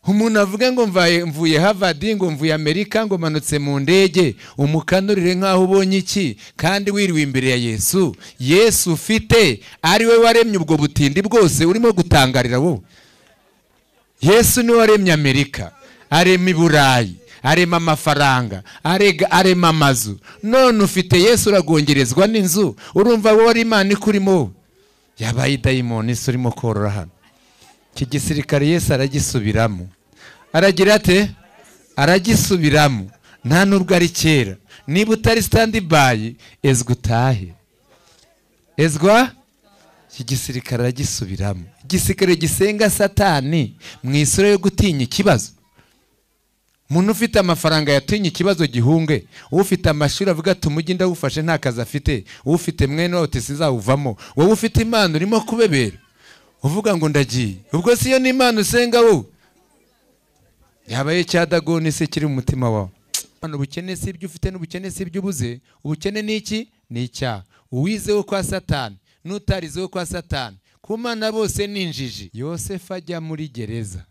umuntu avuga ngo mvuye Harvard ngo mvuye Amerika ngo manutse mu ndege umukanurire nkaho ubonye iki kandi wiriwe imbere ya Yesu. Yesu ufite ari we waremye ubwo butindi bwose urimo gutangarira wowe. Yesu ni waremye Amerika, arema Iburayi, arema amafaranga, arema amazu. None ufite Yesu uragongerezwa n'inzu, urumva wowe ari Imana ikurimo. Yabaye dayimoni isi urimo korora hano. Iki gisirikare Yesu aragisubiramo. Aragira ate? Aragisubiramo. Nta nubwo ari kera. Niba utari stand by, ezwa utahe. Ezwa? Iki gisirikare aragisubiramo. Igisirikare gisenga Satani mu isura yo gutinya ikibazo. Umuntu ufite amafaranga yatinye ikibazo gihunge, ufite amashuri avuga ati umujyi ndawufashe nta kazi afite, ufite mwene wote sizawuvamo, wowe ufite Imana urimo kubebera uvuga ngo ndagiye. Ubwo siyo ni Imana usenga wowe? Yabaye cyadagone se kiri mu mutima wawe. Ubukene si ibyo ufite n'ubukene si ibyo ubuze. Ubukene ni iki? Ni icyaha. Uwizeho kwa Satani n'utarizeho kwa Satani, ku Mana bose ni injiji. Yosefu ajya muri gereza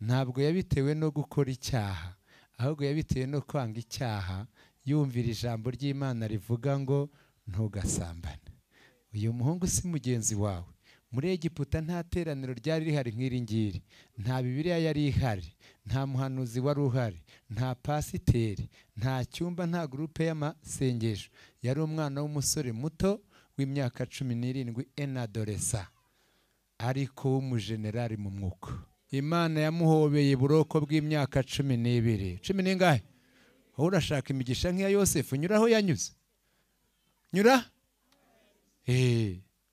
ntabwo yabitewe no gukora icyaha, ahubwo yabitewe no kwanga icyaha, yumvira ijambo ry'Imana rivuga ngo ntugasambane. Uyu muhungu si mugenzi wawe. Muri Egiputa nta teraniro ryari rihari nk'iri ngiri, nta Bibiliya yari ihari, nta muhanuzi wari uhari, nta pasiteri, nta cyumba, nta gurupe y'amasengesho. Yari umwana w'umusore muto w'imyaka 17 enadoresa, ariko w'umujenerali mu mwuka. Imana yamuhobeye buroko bw'imyaka 12. 10 ningahe? Aho urashaka imigisha nk'iya Yosefu, nyuraho yanyuze. Nyura?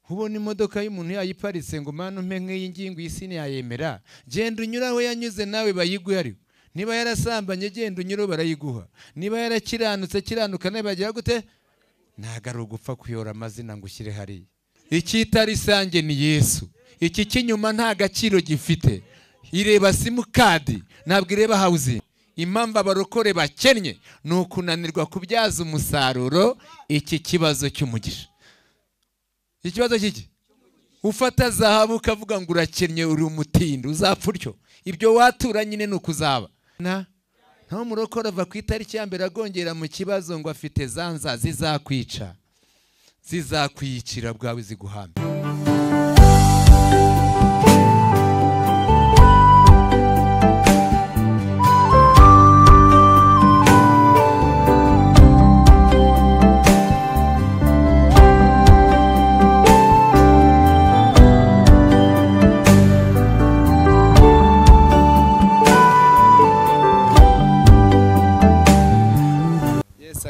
Ubona imodoka y'umuntu yayiparitse ngo Mana umpe nk'iyi ngingo isi ntiyayemera. Genda unyuraho yanyuze nawe bayiguhe ariko. Niba yarasambanye genda unyuraho barayiguha. Niba yarakiranutse kiranuka nawe bagira gute? Ntago ari ugupfa kuyora amazina ngo ushyire hariya. Icyitari sange ni Yesu. Iki kinyuma nta gaciro gifite. Ireba simukadi ntabwo ireba housing. Impamvu abarokore bakennye ni ukunanirwa kubyaza umusaruro iki kibazo cy'umugisha. Ikibazo kiki? Ufata zahabu ukavuga ngo urakennye uri umutindi uzapfa utyo. Ibyo watura nyine nukuzaba. Nta murokore ava ku itariki ya mbere agongera mu kibazo ngo afite zanza zizakwica. Zizakwiyicira bwawe ziguhambe.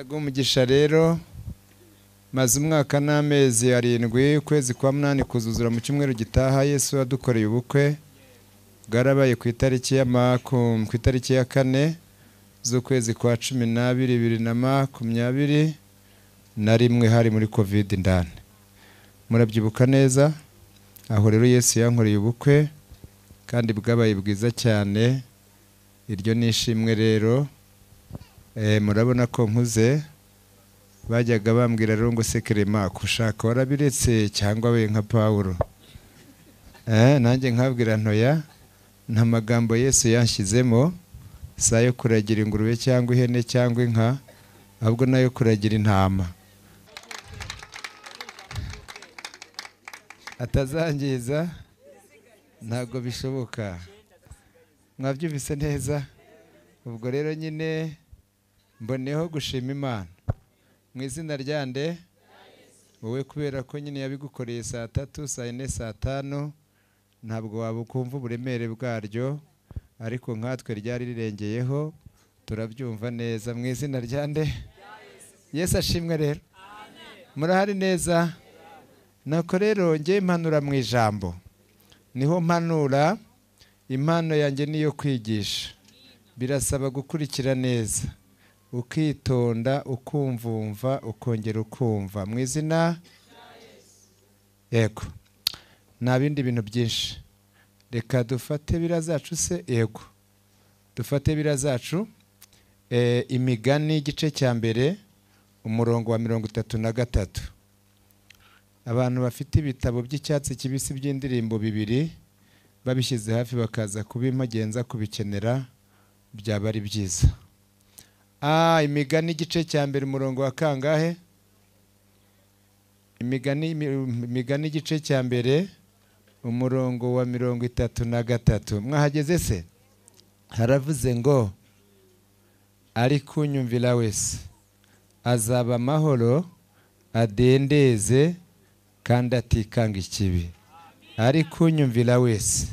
Umugisha rero maze umwaka n'amezi 7 ukwezi kwa 8 kuzuzura mu cyumweru gitaha. Yesu yadukoreye ubukwe bwarabaye ku itariki ya 4 z'ukwezi kwa 12 2021 hari muri covid ndane. Murabyibuka neza? Aho rero Yesu yankoreye ubukwe kandi bwabaye bwiza cyane. Iryo nishimwe rero murabona ko nkuze. Bajyaga bambwira rero ngo sekerema kushaka warabiretse cyangwa we nka Paulo. Nanjye nkabwira ntoya nta magambo Yesu yanshyizemo sayo kuragira ingurube cyangwa ihene cyangwa inka, ahubwo nayo kuragira intama. Atazangiza ntabwo bishoboka. Mwabyumvise neza? Ubwo rero nyine mboneho gushima Imana mu izina ryande wowe, kubera ko nyine yabigukoreye saa 3 saa 4 saa 5 ntabwo wabukumva uburemere bwaryo, ariko nkatwe ryari rirengeyeho turabyumva neza mu izina ryande. Yesu ashimwe rero. Murahari neza? Nako rero ngiye impanura mu ijambo, niho mpanura. Impano yanjye niyo kwigisha. Birasaba gukurikira neza, ukitonda, ukumvumva, ukongera ukumva mu izina yego. Nta bindi bintu byinshi. Reka dufate birazacu se. Yego dufate birazacu. Imigani igice cya mbere umurongo wa 33. Abantu bafite ibitabo by'icyatsi kibisi by'indirimbo 2 babishyize hafi bakaza kubimagenza kubikenera byaba ari byiza. Imigani igice cya mbere umurongo wa kangahe? Imigani igice cya mbere umurongo wa 33. Mwahageze se? Haravuze ngo ari kunyumvira wese azaba amahoro adendeze kandi atikanga ikibi. Ari kunyumvira wese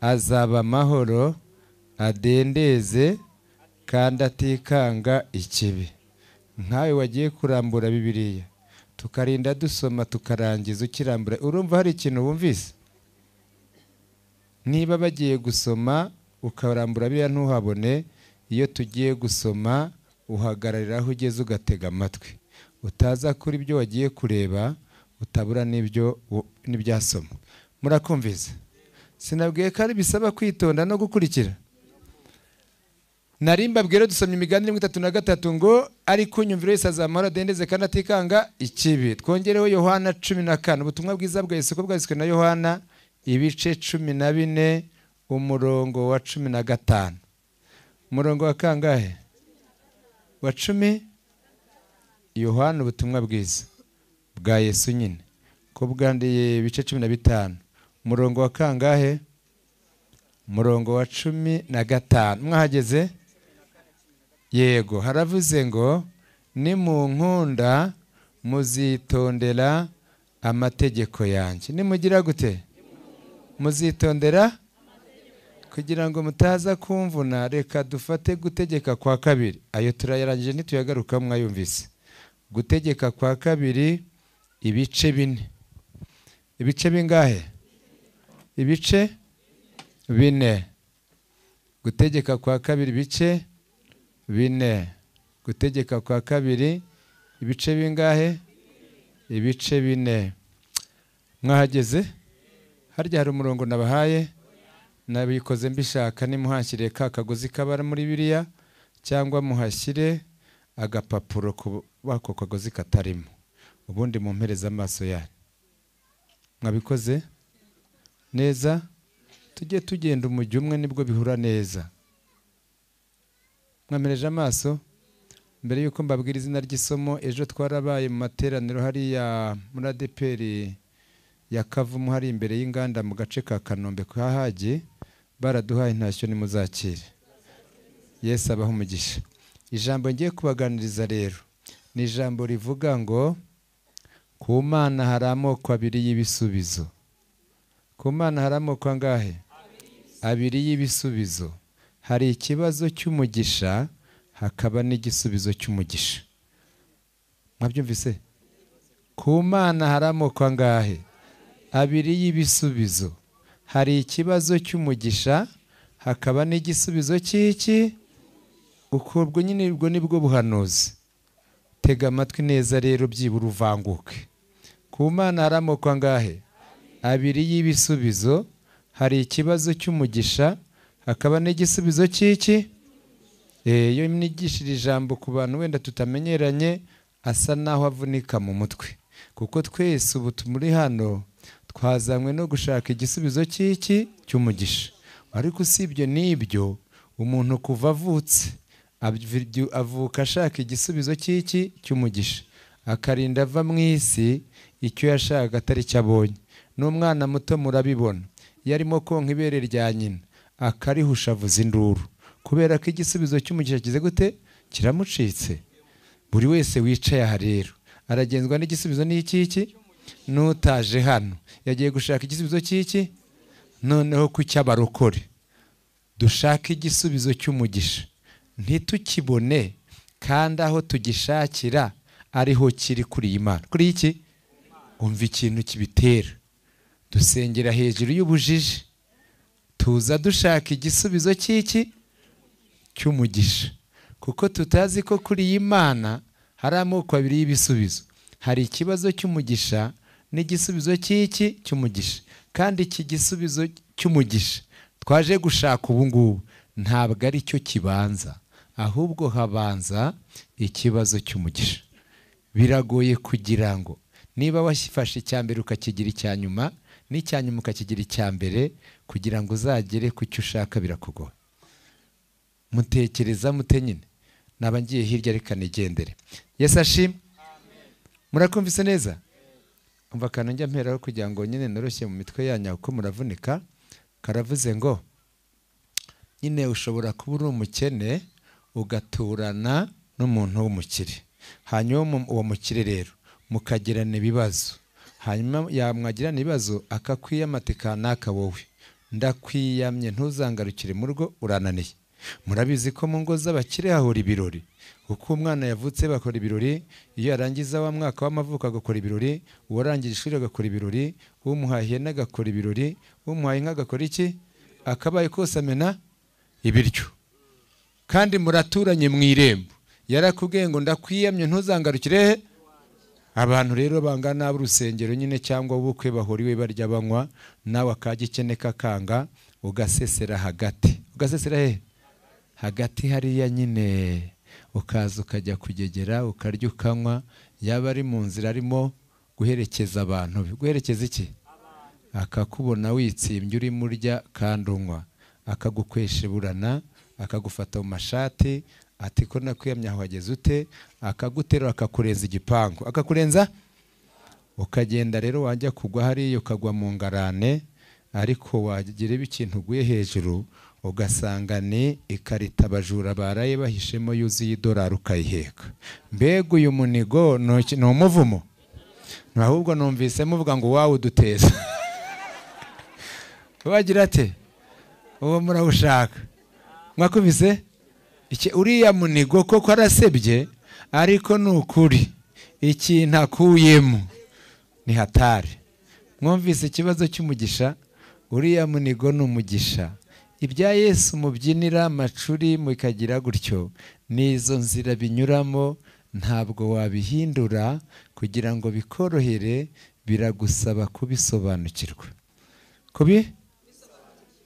azaba amahoro adendeze kandi atikanga ikibi. Nkawe wagiye kurambura Bibiliya tukarinda dusoma tukarangiza ukirambura, urumva hari ikintu wumvise? Niba bagiye gusoma ukarambura Bibiliya ntuhabone, iyo tugiye gusoma uhagarariraho ugeze ugatega amatwi, utaza kuri ibyo wagiye kureba utabura n'ibyasoma. Murakumviza? Sinabwiye ko ari bisaba kwitonda no gukurikira. Narimba bwero dusomye imigani 33 ngo ari kunyumvira wese azamahoro adendeze kandi atikanga ikibi. Twongereho Yohana 14, ubutumwa bwiza bwa Yesu ko bwanditswe na Yohana ibice 14 umurongo wa 15. Umurongo wa kangahe? Wa 10. Yohana ubutumwa bwiza bwa Yesu nyine ko bwandiye ibice 15 umurongo wa kangahe? Umurongo wa 15. Mwahageze? Yego, haravuze ngo ni mu nkunda muzitondera amategeko yanjye. Nimugira gute? Muzitondera kugira ngo mutaza kumvuna. Reka dufate gutegeka kwa kabiri, ayo turayarangije ntituyagaruka. Mwayumvise gutegeka kwa kabiri ibice 4. Ibice bingahe? Ibice 4. Gutegeka kwa kabiri ibice 4. Gutegeka kwa kabiri ibice bingahe? Ibice 4. Mwahageze? Harya hari umurongo nabahaye nabikoze mbishaka, nimuhashyire ka kagozi kabara muri Bibiliya cyangwa muhashyire agapapuro kubako kagozi katarimo, ubundi mumpereza amaso yanyu. Mwabikoze neza? Tujye tugenda umujyi umwe nibwo bihura neza. Mwamereje amaso? Mbere yuko mbabwira izina ry'isomo, ejo twarabaye mu materaniro hariya muri ADPR ya Kavumu hari imbere y'inganda mu gace ka Kanombe kwa Hage, baraduhaye intashyo nimuzakire. Yesu abaho umugisha. Ijambo ngiye kubaganiriza rero ni ijambo rivuga ngo ku Mana hari amoko abiri y'ibisubizo. Ku Mana hari amoko angahe? Abiri y'ibisubizo. Hari ikibazo cy'umugisha hakaba n'igisubizo cy'umugisha. Mwabyumvise? Ku Mana hari amoko angahe? Abiri y'ibisubizo. Hari ikibazo cy'umugisha hakaba n'igisubizo cy'iki? Ubwo nyine ubwo nibwo buhanuzi. Tega amatwi neza rero byibura uvanguke. Ku Mana hari amoko angahe? Abiri y'ibisubizo. Hari ikibazo cy'umugisha hakaba n'igisubizo cy'iki? Iyo nigishira ijambo ku bantu wenda tutamenyeranye asa naho avunika mu mutwe, kuko twese ubu tumuri hano twazanywe no gushaka igisubizo cy'iki? Cy'umugisha. Ariko usibye n'ibyo, umuntu kuva avutse avuka ashaka igisubizo cy'iki? Cy'umugisha, akarinda ava mu isi icyo yashaka atari cyo abonye. N'umwana muto murabibona, yarimo konka ibere rya nyina akarihusha avuza induru, kubera ko igisubizo cy'umugisha kize gute? Kiramucitse. Buri wese wicaye aha rero aragenzwa n'igisubizo n'iki? N'utaje hano yagiye gushaka igisubizo cy'iki? Noneho ku cy'abarokore dushaka igisubizo cy'umugisha ntitukibone, kandi aho tugishakira ariho kiri kuri Imana. Kuri iki? Umva ikintu kibitera. Dusengera hejuru y'ubujiji, tuza dushaka igisubizo cy'iki? Cy'umugisha, kuko tutazi ko kuri Imana hari amoko abiri y'ibisubizo. Hari ikibazo cy'umugisha n'igisubizo cy'iki? Cy'umugisha. Kandi iki gisubizo cy'umugisha twaje gushaka ubu ngubu ntabwo ari cyo kibanza, ahubwo habanza ikibazo cy'umugisha. Biragoye kugira ngo niba wafashe icya mbere ukakigira icya nyuma, n'icya nyuma ukakigira icya mbere, kugira ngo uzagere ku cyo ushaka birakugoye. Mutekereza mute nyine? Naba ngiye hirya reka nigendere. Yesu ashimwe. Murakumvise neza? Umva akantu njya mperaho kugira ngo nyine noroshye mu mitwe yanyu uko muravunika. Karavuze ngo nyine ushobora kuba uri umukene ugaturana n'umuntu w'umukire, hanyuma uwo mukire rero mukagirana ibibazo, hanyuma yamwagirana ibibazo akakwiyamata kanaka, wowe ndakwiyamye ntuzangarukire mu rugo urananiye. Murabizi ko mu ngo z'abakire hahora ibirori, uko umwana yavutse bakora ibirori, iyo yarangiza wa mwaka w'amavuko agakora ibirori, uwarangije ishuri agakora ibirori, umuhahiye n'agakora ibirori, umuhaye inka agakora iki, akabaye kose amena ibiryo. Kandi muraturanye mu irembo, yarakubwiye ngo ndakwiyamye ntuzangarukire. Abantu rero bangana n'ab'urusengero nyine cyangwa ubukwe bahoriwe barya banywa, nawe akagikene kakanga, ugasesera hagati. Ugasesera he? Hagati hariya nyine, ukaza ukajya kugegera ukarya ukanywa. Yaba ari mu nzira arimo guherekeza abantu, guherekeza iki? Akakubona witsimbye urimo urya kandi unywa, akagukwesheburana, akagufata mu mashati, ati ko nakwiyamye aho wageze ute, akaguterura akakurenza igipangu, akakurenza ukagenda. Rero wajya kugwa hariya ukagwa mu ngarane, ariko wagira ikintu uguye hejuru ugasanga ni ikarita abajura baraye bahishemo yuzuye $1 ukayiheka. Mbega uyu munigo ni umuvumo? Ahubwo numvise muvuga ngo wawe uduteza. Wagira ate? Uwo murawushaka? Mwakumvise? Uriya munigo koko arasebye, ariko ni ukuri ikintu akuyemo ni hatari. Mwumvise ikibazo cy'umugisha? Uriya munigo ni umugisha. Ibya Yesu mubyinira amacuri mukagira gutyo, nizo nzira binyuramo, ntabwo wabihindura. Kugira ngo bikorohere biragusaba kubisobanukirwa.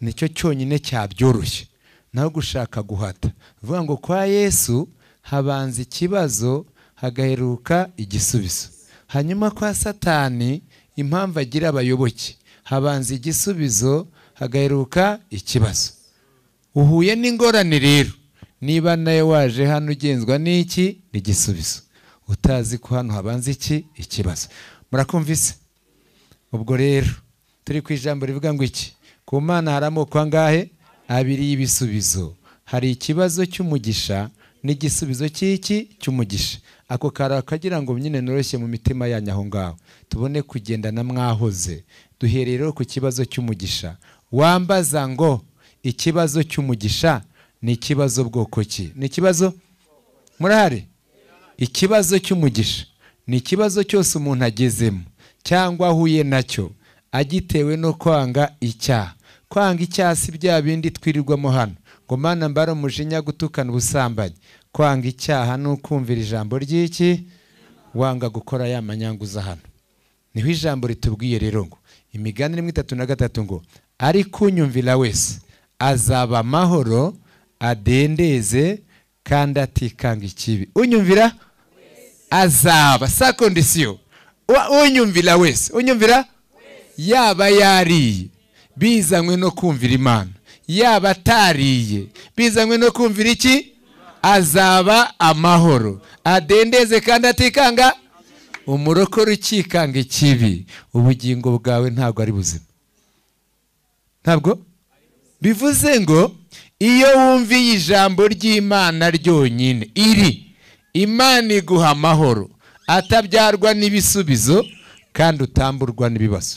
Nicyo cyonyine cyabyoroshye, naho gushaka guhata. Vuga ngo kwa Yesu habanza ikibazo hagaheruka igisubizo, hanyuma kwa Satani impamvu agira abayoboke habanza igisubizo hagaheruka ikibazo. Uhuye n'ingorane rero, niba nawe waje hano ugenzwa n'iki? N'igisubizo. Utazi ko hano habanza iki? Ikibazo. Murakumvise? Ubwo rero turi ku ijambo rivuga ngo iki? Ku Mana hari amoko angahe? Abiri y'ibisubizo. Hari ikibazo cy'umugisha n'igisubizo cy'iki? Cy'umugisha. Ako karakagira ngo nyine noroshye mu mitima yanyu aho ngaho, tubone kugendana mwahoze. Duhereye rero ku kibazo cy'umugisha. Wambaza ngo ikibazo cy'umugisha ni ikibazo bwoko ki? Ni ikibazo murahari? Ikibazo cy'umugisha ni ikibazo cyose umuntu agezemo cyangwa ahuye nacyo agitewe no kwanga icyaha. Kwanga icyaha si bya bindi twirirwamo hano ngo Mana mbara umujinya gutukana ubusambanyi. Kwanga icyaha ni ukumvira ijambo ry'iki, wanga gukora ya manyanguza hano. Niho ijambo ritubwiye rero ngo Imigani 3:3 ngo ariko unyumvira wese azaba amahoro adendeze kandi atikanga ikibi. Unyumvira azaba sa kondisiyo. Unyumvira wese, unyumvira yaba yariye bizanywe no kumvira Imana, yaba atariye bizanywe no kumvira iki? Azaba amahoro adendeze kandi atikanga. Umurokore ukikanga ikibi, ubugingo bwawe ntabwo ari buzima. Ntabwo bivuze ngo iyo wumviye ijambo ry'Imana ryonyine iri, Imana iguha amahoro atabyarwa n'ibisubizo kandi utamburwa n'ibibazo.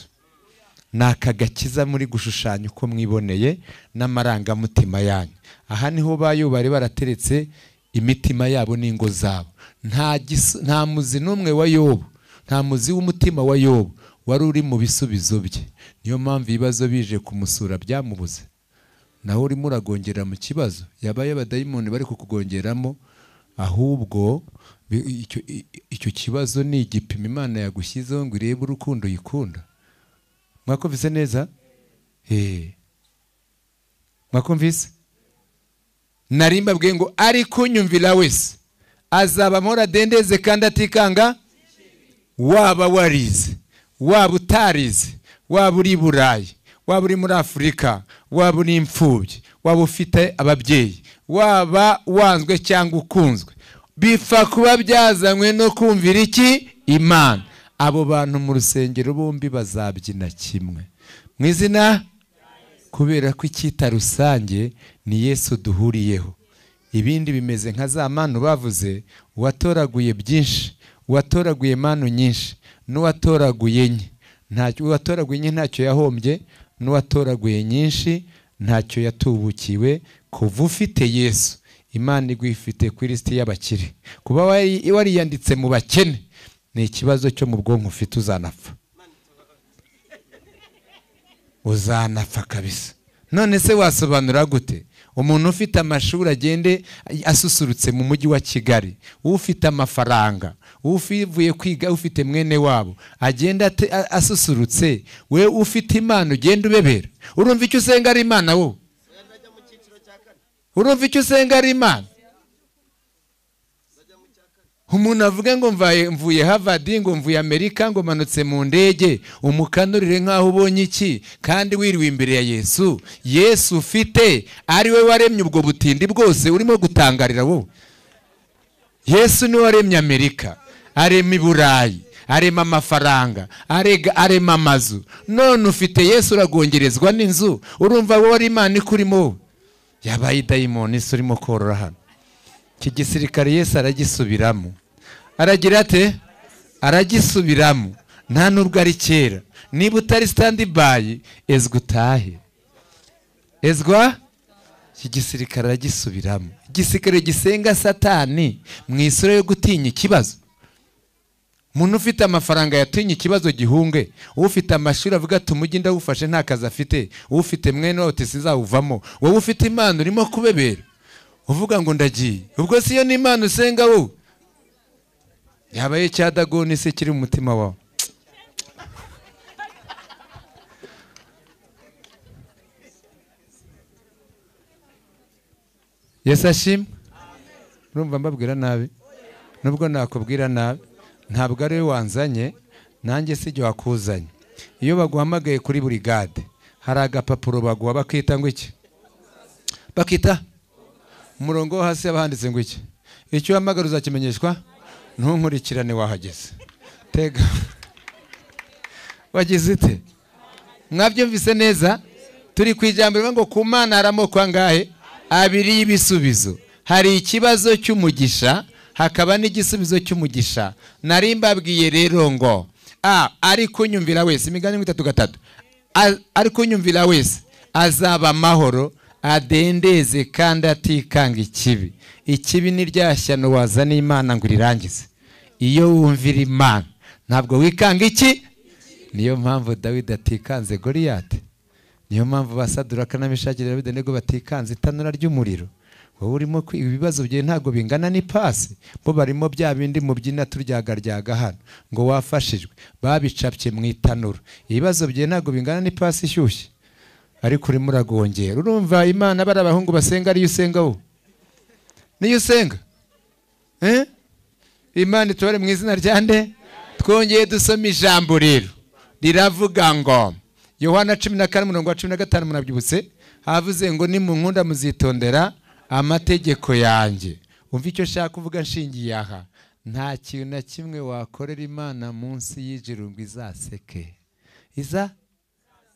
Nakagakiza muri gushushanya uko mwiboneye n'amarangamutima yanyu. Aha niho bayubare barateretse imitima yabo n'ingo zabo. Nta muzi n'umwe wa Yobu, nta muzi w'umutima wa Yobu wari uri mu bisubizo bye. Niyo mpamvu ibibazo bije kumusura byamubuze. Naho urimo uragongera mu kibazo, yabaye abadayimoni bari kukugongeramo. Ahubwo icyo kibazo ni igipimo Imana yagushyizeho ngo irebe urukundo yikunda. Mwakumvise neza? Mwakumvise? Narimba bwe ngo ariko unyumvira wese azaba amahoro adendeze kandi atikanga. Waba warize, waba utarize, waba uri Burayi, waba uri muri Afurika, waba uri imfubyi, waba ufite ababyeyi, waba wanzwe cyangwa ukunzwe, bipfa kuba byazanywe no kumvira iki? Imana. Abo bantu mu rusengero bombi bazabyina kimwe mu izina, kubera ko icyita rusange ni Yesu duhuriyeho. Ibindi bimeze nka za manu bavuze, uwatoraguye byinshi, uwatoraguye manu nyinshi, n'uwatoraguye nke. Uwatoraguye nke ntacyo yahombye, n'uwatoraguye nyinshi ntacyo yatubukiwe. Kuva ufite Yesu, Imana igwifite kuri lisiti y'abakire. Kuba wariyanditse mu bakene ni ikibazo cyo mu bwonko ufite, uzanapfa. Uzanapfa kabisa. None se wasobanura gute umuntu ufite amashuri agende asusurutse mu mujyi wa Kigali, ufite amafaranga, uvuye kwiga, ufite mwene wabo agenda asusurutse, we ufite Imana ugenda ubebera? Urumva icyo usenga ari Imana wowe? Urumva icyo usenga ari Imana? Umuntu avuga ngo mvuye Harvard, ngo mvuye Amerika, ngo manutse mu ndege, umukanurire nkaho ubonye iki, kandi wiriwe imbere ya Yesu. Yesu ufite ari we waremye ubwo butindi bwose urimo gutangarira wowe. Yesu ni waremye Amerika, arema i Burayi, arema amafaranga, arema amazu. None ufite Yesu uragongerezwa n'inzu, urumva wowe ari Imana ikurimo? Yabaye dayimoni isi urimo korora hano. Iki gisirikare Yesu aragisubiramo. Aragira ate? Aragisubiramo. Nta nubwo ari kera. Niba utari stand by, ezwa utahe. Ezwa? Iki gisirikare aragisubiramo. Igisirikare gisenga Satani mu isura yo gutinya ikibazo. Umuntu ufite amafaranga yatinya ikibazo gihunge, ufite amashuri avuga ati umujyi ndawufashe nta kazi afite, ufite mwene wawe sizawuvamo, wowe ufite Imana urimo kubebera uvuga ngo ndagiye. Ubwo siyo ni Imana usenga wowe? Yabaye cya Dagoni se kiri mu mutima wawe? Yesu ashimwe. Urumva mbabwira nabi? Nubwo nakubwira nabi, ntabwo ari we wanzanye, nanjye si jye wakuzanye. Iyo baguhamagaye kuri burigade, hari agapapuro baguha bakita ngo iki? Bakita umurongo wo hasi abahanditse ngo iki? Icyo uhamagara uzakimenyeshwa, ntunkurikirane wahageze. Tega. Wagize ute? Mwabyumvise neza? Turi ku ijambo rivuga ngo ku Mana hari amoko angahe? Abiri y'ibisubizo. Hari ikibazo cy'umugisha, hakaba n'igisubizo cy'umugisha. Nari mbabwiye rero ngo ari kunyumvira wese, imigani 3:3, ari kunyumvira wese azaba amahoro, adendeze kandi atikanga ikibi. Ikibi ni rya shyano wazana Imana ngo irirangize. Iyo wumvira Imana ntabwo wikanga iki? Niyo mpamvu Dawidi atikanze Goliyati. Niyo mpamvu Basaduraka na Meshaki na Abedenego batikanze itanura ry'umuriro. Wowe urimo ibibazo bye ntabwo bingana n'ipasi, bo barimo bya bindi mu byina turyagaryaga hano ngo wafashijwe, babicapye mu itanura. Ibibazo bye ntabwo bingana n'ipasi ishyushye, ariko urimo uragongera. Urumva Imana bari abahungu basenga ariyo usenga wowe? Niyo usenga? Imana itore mu izina rya nde? Twongeye dusoma ijambo rero riravuga ngo Yohana 14:15 munabyibutse, havuze ngo ni mu nkunda muzitondera amategeko yanjye. Umva icyo shaka kuvuga nshingiye aha. Nta kintu na kimwe wakorera Imana munsi y'ijuru ngo izaseke. Iza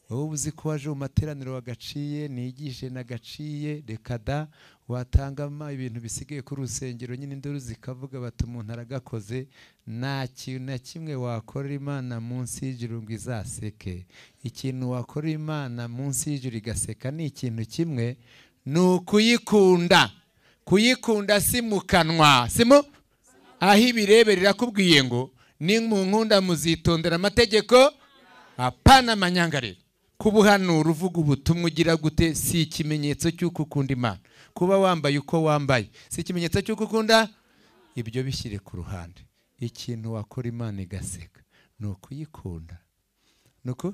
wowe uzi ko waje mu materaniro wagaciye, nigishe nagaciye, reka da watangama ibintu bisigaye ku rusengero nyine induru zikavuga bati umuntu aragakoze. Nta kintu na kimwe wakorera Imana munsi y'ijuru ngo izaseke. Ikintu wakorera Imana munsi y'ijuru igaseka ni ikintu kimwe, ni ukuyikunda. Kuyikunda si mu kanwa, simo aho ibirebe rirakubwiye ngo ni mu nkunda muzitondera amategeko, apana amanyangariro. Kubuhanura uvuga ubutumwa ugira gute si ikimenyetso cy'uko ukunda Imana. Kuba wambaye uko wambaye si ikimenyetso cy'uko ukunda. Ibyo bishyire ku ruhande. Ikintu wakora Imana igaseka ni ukuyikunda. Nuko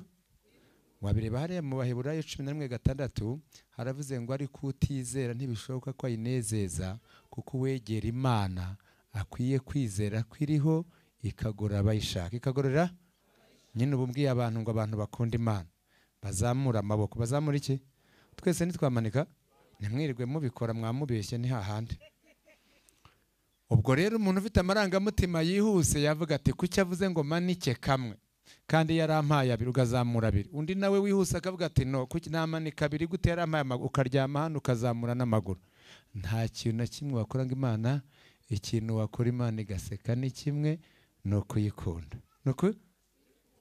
wabireba hariya mu Baheburayo 11:6 haravuze ngo ariko utizera ntibishoboka ko ayinezeza, kuko wegera Imana akwiye kwizera kwiriho ikagorora abayishaka. Ikagorora nyine ubumbwiye abantu ngo abantu bakunda Imana. bazamura amaboko. Bazamura iki? Twese nitwamanika, ntimwirirwe mubikora mwamubeshye ni hahandi. Ubwo rero umuntu ufite amarangamutima yihuse yavuga ati kuki avuze ngo manike kamwe kandi yarampaye abiri ukazamura abiri. Undi nawe wihuse akavuga ati no kuki namanika abiri gute yarampaye amaguru, ukaryama hano ukazamura n'amaguru. Nta kintu na kimwe wakora ngo Imana, ikintu wakora Imana igaseka ni kimwe, no kuyikunda. Nuko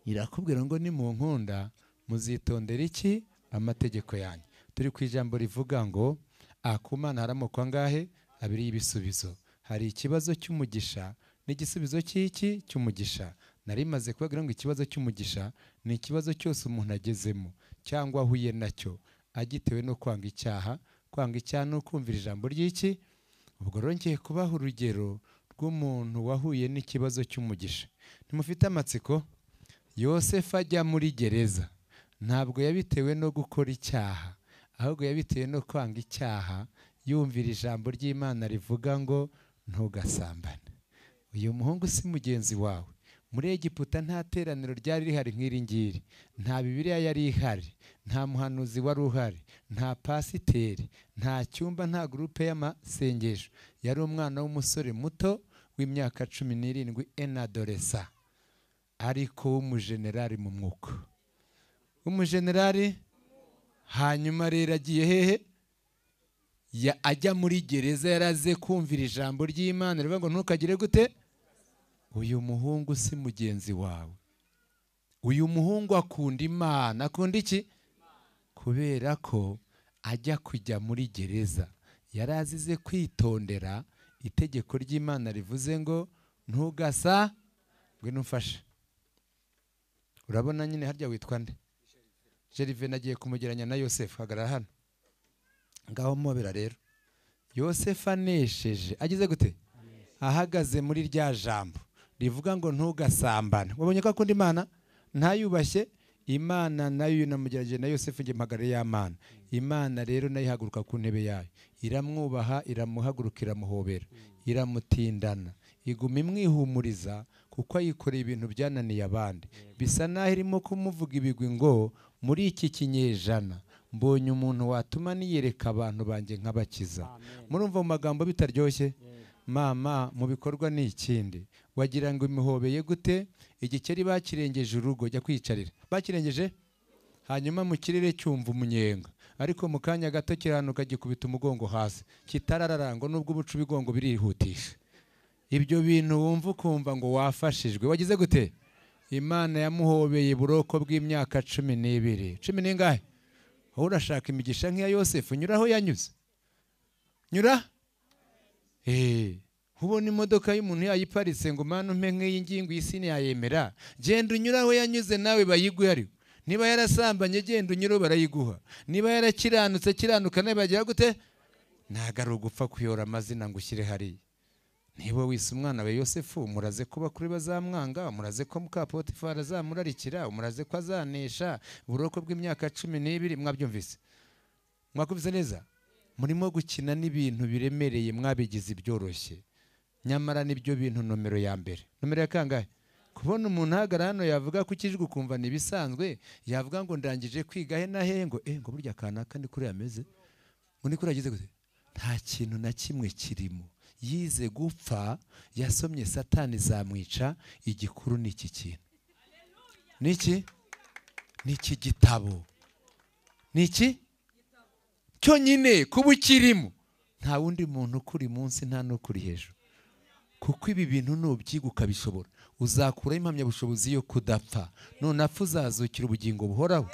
irakubwira ngo ni mu nkunda muzitondera iki? Amategeko yanyu. Turi ku ijambo rivuga ngo akumana haramukwa ngahe? Abiri y'ibisubizo. Hari ikibazo cy'umugisha n'igisubizo cy'iki? Cy'umugisha. Nari maze kubabwira ngo ikibazo cy'umugisha ni ikibazo cyose umuntu agezemo cyangwa ahuye nacyo agitewe no kwanga icyaha. Kwanga icyaha no kumvira ijambo ry'iki? Ubwo rero ngiye kubaha urugero rw'umuntu wahuye n'ikibazo cy'umugisha. Ntimufite amatsiko? Yosefu ajya muri gereza ntabwo yabitewe no gukora icyaha, ahubwo yabitewe no kwanga icyaha, yumvira ijambo ry'Imana rivuga ngo ntugasambane. Uyu muhungu si mugenzi wawe. Muri Egiputa nta teraniro ryari rihari nk'iri ngiri, nta Bibiliya yari ihari, nta muhanuzi wari uhari, nta pasiteri, nta cyumba, nta gurupe y'amasengesho. Yari umwana w'umusore muto w'imyaka 17 enadoresa, ariko w'umujenerali mu mwuka. Umujenerali. Hanyuma rero agiye hehe? Ajya muri gereza, yaraze kumvira ijambo ry'Imana rivuga ngo ntukagire gute? Uyu muhungu si mugenzi wawe. Uyu muhungu akunda Imana. Akunda iki? Kubera ko ajya kujya muri gereza yarazize kwitondera itegeko ry'Imana rivuze ngo ntugasa. Ngwino umfashe. Urabona nyine harya witwa nde? Jerive. Nagiye kumugeranya na Yosefu. Hagarara hano. Ngaho mobera rero. Yosefu anesheje agize gute? Ahagaze muri rya jambo rivuga ngo ntugasambane. Wabonye ko akunda Imana? Ntayubashye Imana. Nayo namugerageje na Yosefu nge mpagare y'Imana. Imana rero nayo ihaguruka ku ntebe yayo, iramwubaha, iramuhaguruka, iramuhobera, iramutindana, iguma imwihumuriza kuko ayikoreye ibintu byananiye abandi. Bisa naho irimo kumuvuga ibigwi ngo muri iki kinyejana mbonye umuntu watuma niyereka abantu banjye nk'abakiza. Murumva mu magambo bitaryoshye? Mama mu bikorwa ni ikindi. Wagira ngo imihobeye gute? Igikeri bakirengeje urugo, jya kwicarira. Bakirengeje hanyuma mu kirere cyumva umunyenga, ariko mu kanya gato kiranuka gikubita umugongo hasi, kitarararango nubwo ubucu bigongo birihutisha. Ibyo bintu wumva ukumva ngo wafashijwe. Wagize gute? Imana yamuhobeye buroko bw'imyaka 12. 10 ningahe? Aho urashaka imigisha nk'iya Yosefu, nyuraho yanyuze. Nyura? Ubona imodoka y'umuntu yayiparitse ngo Mana umpe nk'iyi ngingo y'isi ntiyayemera. Genda unyuraho yanyuze nawe bayiguhe ariko. Niba yarasambanye genda unyuraho barayiguha. Niba yarakiranutse kiranuka nawe bagira gute? Ntago ari ugupfa kuyora amazina ngo ushyire hariya. Niba wise umwana we Yosefu, muraze kuba kuri bazamwanga, muraze ko muka Potifari azamurarikira, muraze ko azanesha buroko bw'imyaka 12. Mwabyumvise? Mwakumvise neza? Murimo gukina n'ibintu biremereye, mwabigize ibyoroshye. Nyamara nibyo bintu nomero ya mbere. Nomero ya kangahe? Kubona umuntu ahagara hano yavuga ko ukijwe ukumva nibisanzwe, yavuga ngo ndangije kwiga he na he, ngo ngo burya kanaka ndi kuri yameze. Ngo ni kuri yagize gute? Nta kintu na kimwe kirimo. Yize gupfa, yasomye Satani zamwica. Igikuru ni iki kintu. Niki? Niki gitabo. Niki? Cyo nyine kuba ukirimo. Nta wundi muntu ukuri munsi nta no kuri hejuru. Kuko ibi bintu nubyiga ukabishobora, uzakura impamyabushobozi yo kudapfa. None apfa uzazukira ubugingo buhoraho.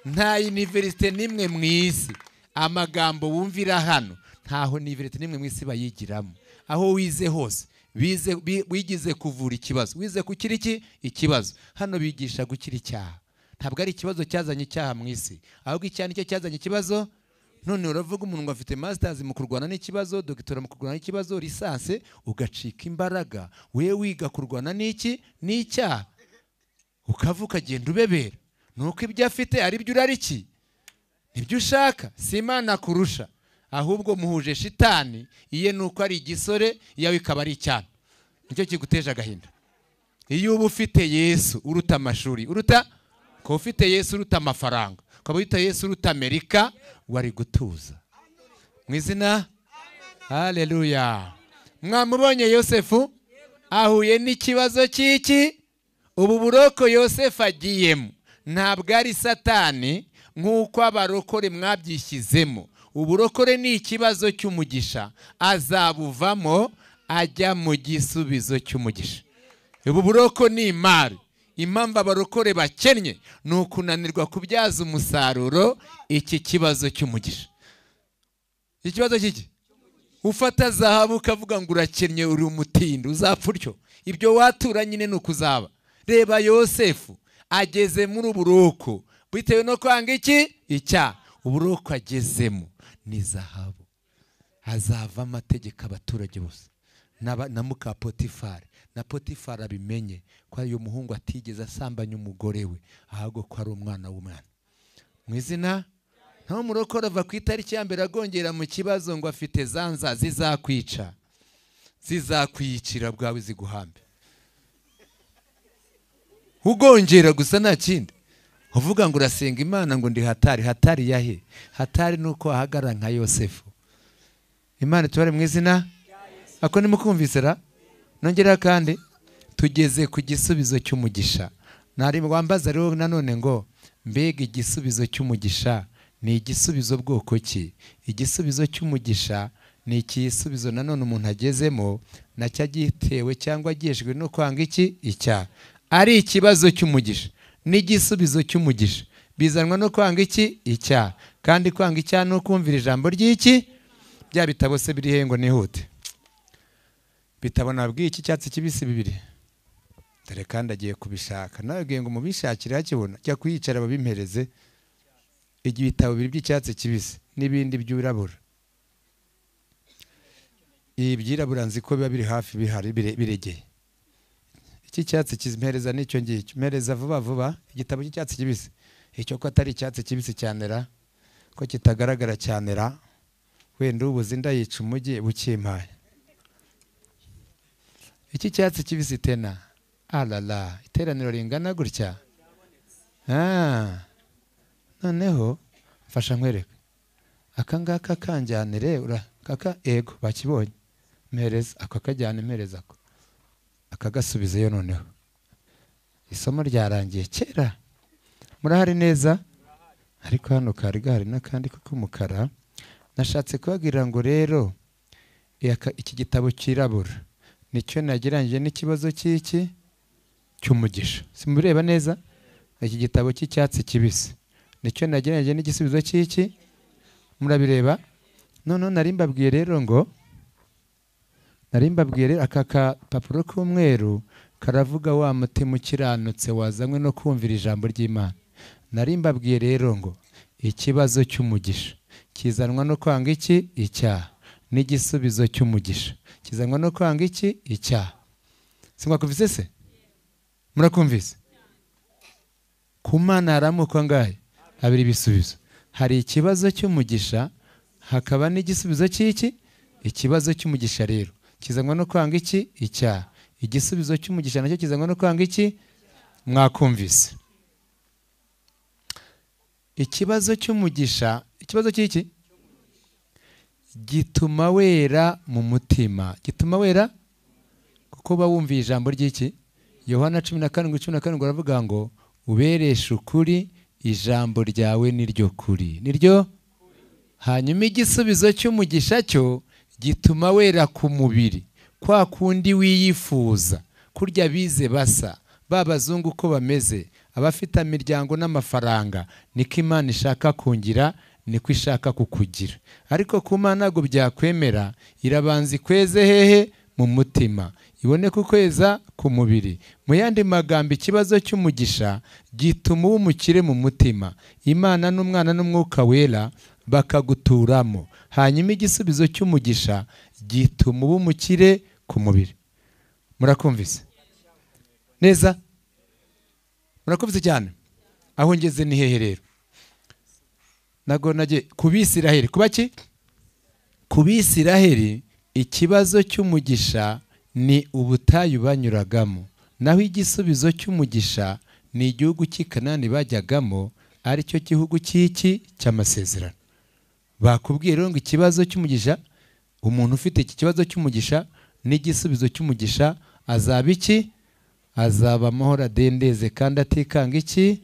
Nta universite nimwe mu isi amagambo wumvira hano, ntaho universite nimwe mu isi bayigiramo. Aho wize hose wigize kuvura ikibazo, wize kukira iki ikibazo. Hano bigisha gukira icyaha. Ntabwo ari ikibazo cyazanye icyaha mu isi, ahubwo icyaha nicyo cyazanye ikibazo. None uravuga umuntu ngo afite masters mu kurwana n'ikibazo, doctora mu kurwana n'ikibazo, lisanse, ugacika imbaraga. Wewe wiga kurwana n'iki? N'icyaha. Ukavuka genda ubebera. Nuko ibyo afite ari byo urariki. Nibyo ushaka. Si Imana kurusha. Ahubwo muhuje shitani, iye nuko ari igisore, yawe ikaba ari icyana. Nicyo kiguteje agahinda. Iyo uba ufite Yesu uruta amashuri, uruta ko ufite Yesu uruta amafaranga, ukaba ufite Yesu uruta Amerika, wari gutuza mu izina. Haleluya. Mwamubonye Yosefu ahuye n'ikibazo cy'iki? Ubu buroko Yosefu agiyemo ntabwo ari Satani nk'uko abarokore mwabyishyizemo. Uburokore ni ikibazo cy'umugisha, azabuvamo ajya mu gisubizo cy'umugisha. Ubu buroko ni imari. Impamvu abarokore bakennye ni ukunanirwa kubyaza umusaruro iki kibazo cy'umugisha. Ikibazo kiki? Ufata zahabu ukavuga ngo urakennye, uri umutindi, uzapfa utyo. Ibyo watura nyine ni ukuzaba. Reba Yosefu ageze muri uburoko bitewe no kwanga iki? Icyaha. Uburoko agezemo ni zahabu. Hazava amategeko abaturage bose na muka Potifari. Na Potifari abimenye ko uyu muhungu atigeze asambanya umugore we, ahubwo ko ari umwana w'umwana. Mu izina. Nta murokore ava ku itariki ya mbere agongera mu kibazo ngo afite zanza zizakwica, zizakwiyicira bwawe ziguhambe. Ugongera gusa nta kindi. Uvuga ngo urasenga Imana ngo ndi hatari. Hatari yahe? Hatari nuko ahagara nka Yosefu. Imana tubare mu izina. Ako nimukumvise ra? Nongera kandi tugeze ku gisubizo cy'umugisha. Nari wambaza rero nanone ngo mbega igisubizo cy'umugisha ni igisubizo bwoko ki? Igisubizo cy'umugisha ni igisubizo nanone umuntu agezemo nacyo agitewe cyangwa agishijwe no kwanga iki? Icyaha. Ari ikibazo cy'umugisha n'igisubizo cy'umugisha bizanwa no kwanga iki? Icyaha. Kandi kwanga icyaha no kumvira ijambo ry'iki? Bya bitabo se biri hengo nihute. Bitabo nabwiye iki cyatsi kibisi bibiri. Dore kandi agiye kubishaka. Nawe ugiye ngo mubishakire hakibona. Jya kuyicara babimpereze. Ibitabo bibiri by'icyatsi kibisi n'ibindi by'urabura. Ibyirabura nzi ko biba biri hafi bihari biregeye. Iki cyatsi kizimpereza n'icyo ngicyo. Mpereza vuba vuba igitabo cy'icyatsi kibisi. Icyo ko atari icyatsi kibisi cyanera, ko kitagaragara cyanera, wenda ubuze ndayica umujyi bukimpaye. Iki cyatsi kibisi tena. Alala, iteraniro ringana gutya. Noneho mfasha nkwereka. Aka ngaka kanjyanire kaka ego bakibonye. Mpereza ako kajyana mpereza ko. Akagasubizeyo noneho. Isomo ryarangiye kera. Murahari neza? Ariko hano kari gahari n'akandi k'umukara. Nashatse kubabwira ngo rero iki gitabo kirabura nicyo nagereranyije n'ikibazo cy'iki? Cy'umugisha. Simureba neza? Iki gitabo cy'icyatsi kibisi nicyo nagereranyije n'igisubizo cy'iki? Murabireba? None nari mbabwiye rero ngo aka kapapuro k'umweru karavuga wa mutima ukiranutse wazanywe no kumvira ijambo ry'Imana. Nari mbabwiye rero ngo ikibazo cy'umugisha kizanwa no kwanga iki? Icyaha. N'igisubizo cy'umugisha kizanwa no kwanga iki? Icyaha. Simwakumvise se? Murakumvise? Ku Mana haramuko angahe? Abiri bisubizo. Hari ikibazo cy'umugisha hakaba n'igisubizo cy'iki? Ikibazo cy'umugisha rero kizanwa no kwanga iki? Icyaha. Igisubizo cy'umugisha nacyo kizanwa no kwanga iki? Mwakumvise? Ikibazo cy'umugisha, ikibazo cy'iki? Gituma wera mu mutima. Gituma wera kuko bawumviye ijambo ry'iki? Yohana 17:17 aravuga ngo ubereshe ukuri, ijambo ryawe niryo kuri. Niryo? Hanyuma igisubizo cy'umugisha cyo gituma wera ku mubiri, kwa kundi wiyifuza. Kurya bize basa, babazungu uko bameze, abafite imiryango n'amafaranga, niko Imana ishaka kungira, niko ishaka kukugira. Ariko ku Mana ntabwo byakwemera, irabanza ikweze hehe? Mu mutima. Ibone kukweza ku mubiri. Mu yandi magambo ikibazo cy'umugisha gituma umukire mu mutima. Imana n'Umwana n'Umwuka wera bakaguturamo. Hanyuma igisubizo cy'umugisha gituma umukire ku mubiri. Murakumvise neza? Murakumvise cyane? Aho ngeze ni hehe rero? Nago naje kubisiraheli. Kubaki? Kubisiraheli ikibazo cy'umugisha ni ubutayu banyuragamo. Naho igisubizo cy'umugisha ni igihugu cy'i Kanani bajyagamo, ari cyo gihugu cy'iki cy'amasezerano. Bakubwiye rero ngo ikibazo cy'umugisha, umuntu ufite iki kibazo cy'umugisha n'igisubizo cy'umugisha azaba iki? Azaba amahoro adendeze kandi atikanga iki?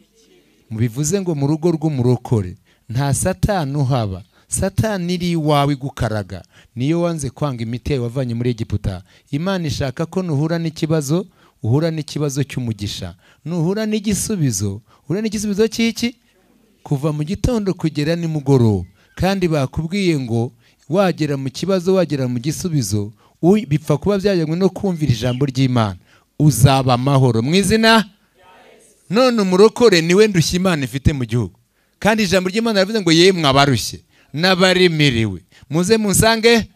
Mubivuze ngo mu rugo rw'umurokore nta satani uhaba. Satani iri iwawe igukaraga. Niyo wanze kwanga imiti yawe wavanye muri Egiputa. Imana ishaka ko nuhura n'ikibazo, uhura n'ikibazo cy'umugisha. Nuhura n'igisubizo, uhura n'igisubizo cy'iki? Kuva mu gitondo kugera nimugoroba. Kandi bakubwiye ngo wagera mu kibazo, wagera mu gisubizo, bipfa kuba byajyanywe no kumvira ijambo ry'Imana. Uzaba amahoro mu izina. None umurokore niwe ndushya Imana ifite mu gihugu. Kandi ijambo ry'Imana rivuze ngo yemwe abarushye n'abaremerewe muze munsange.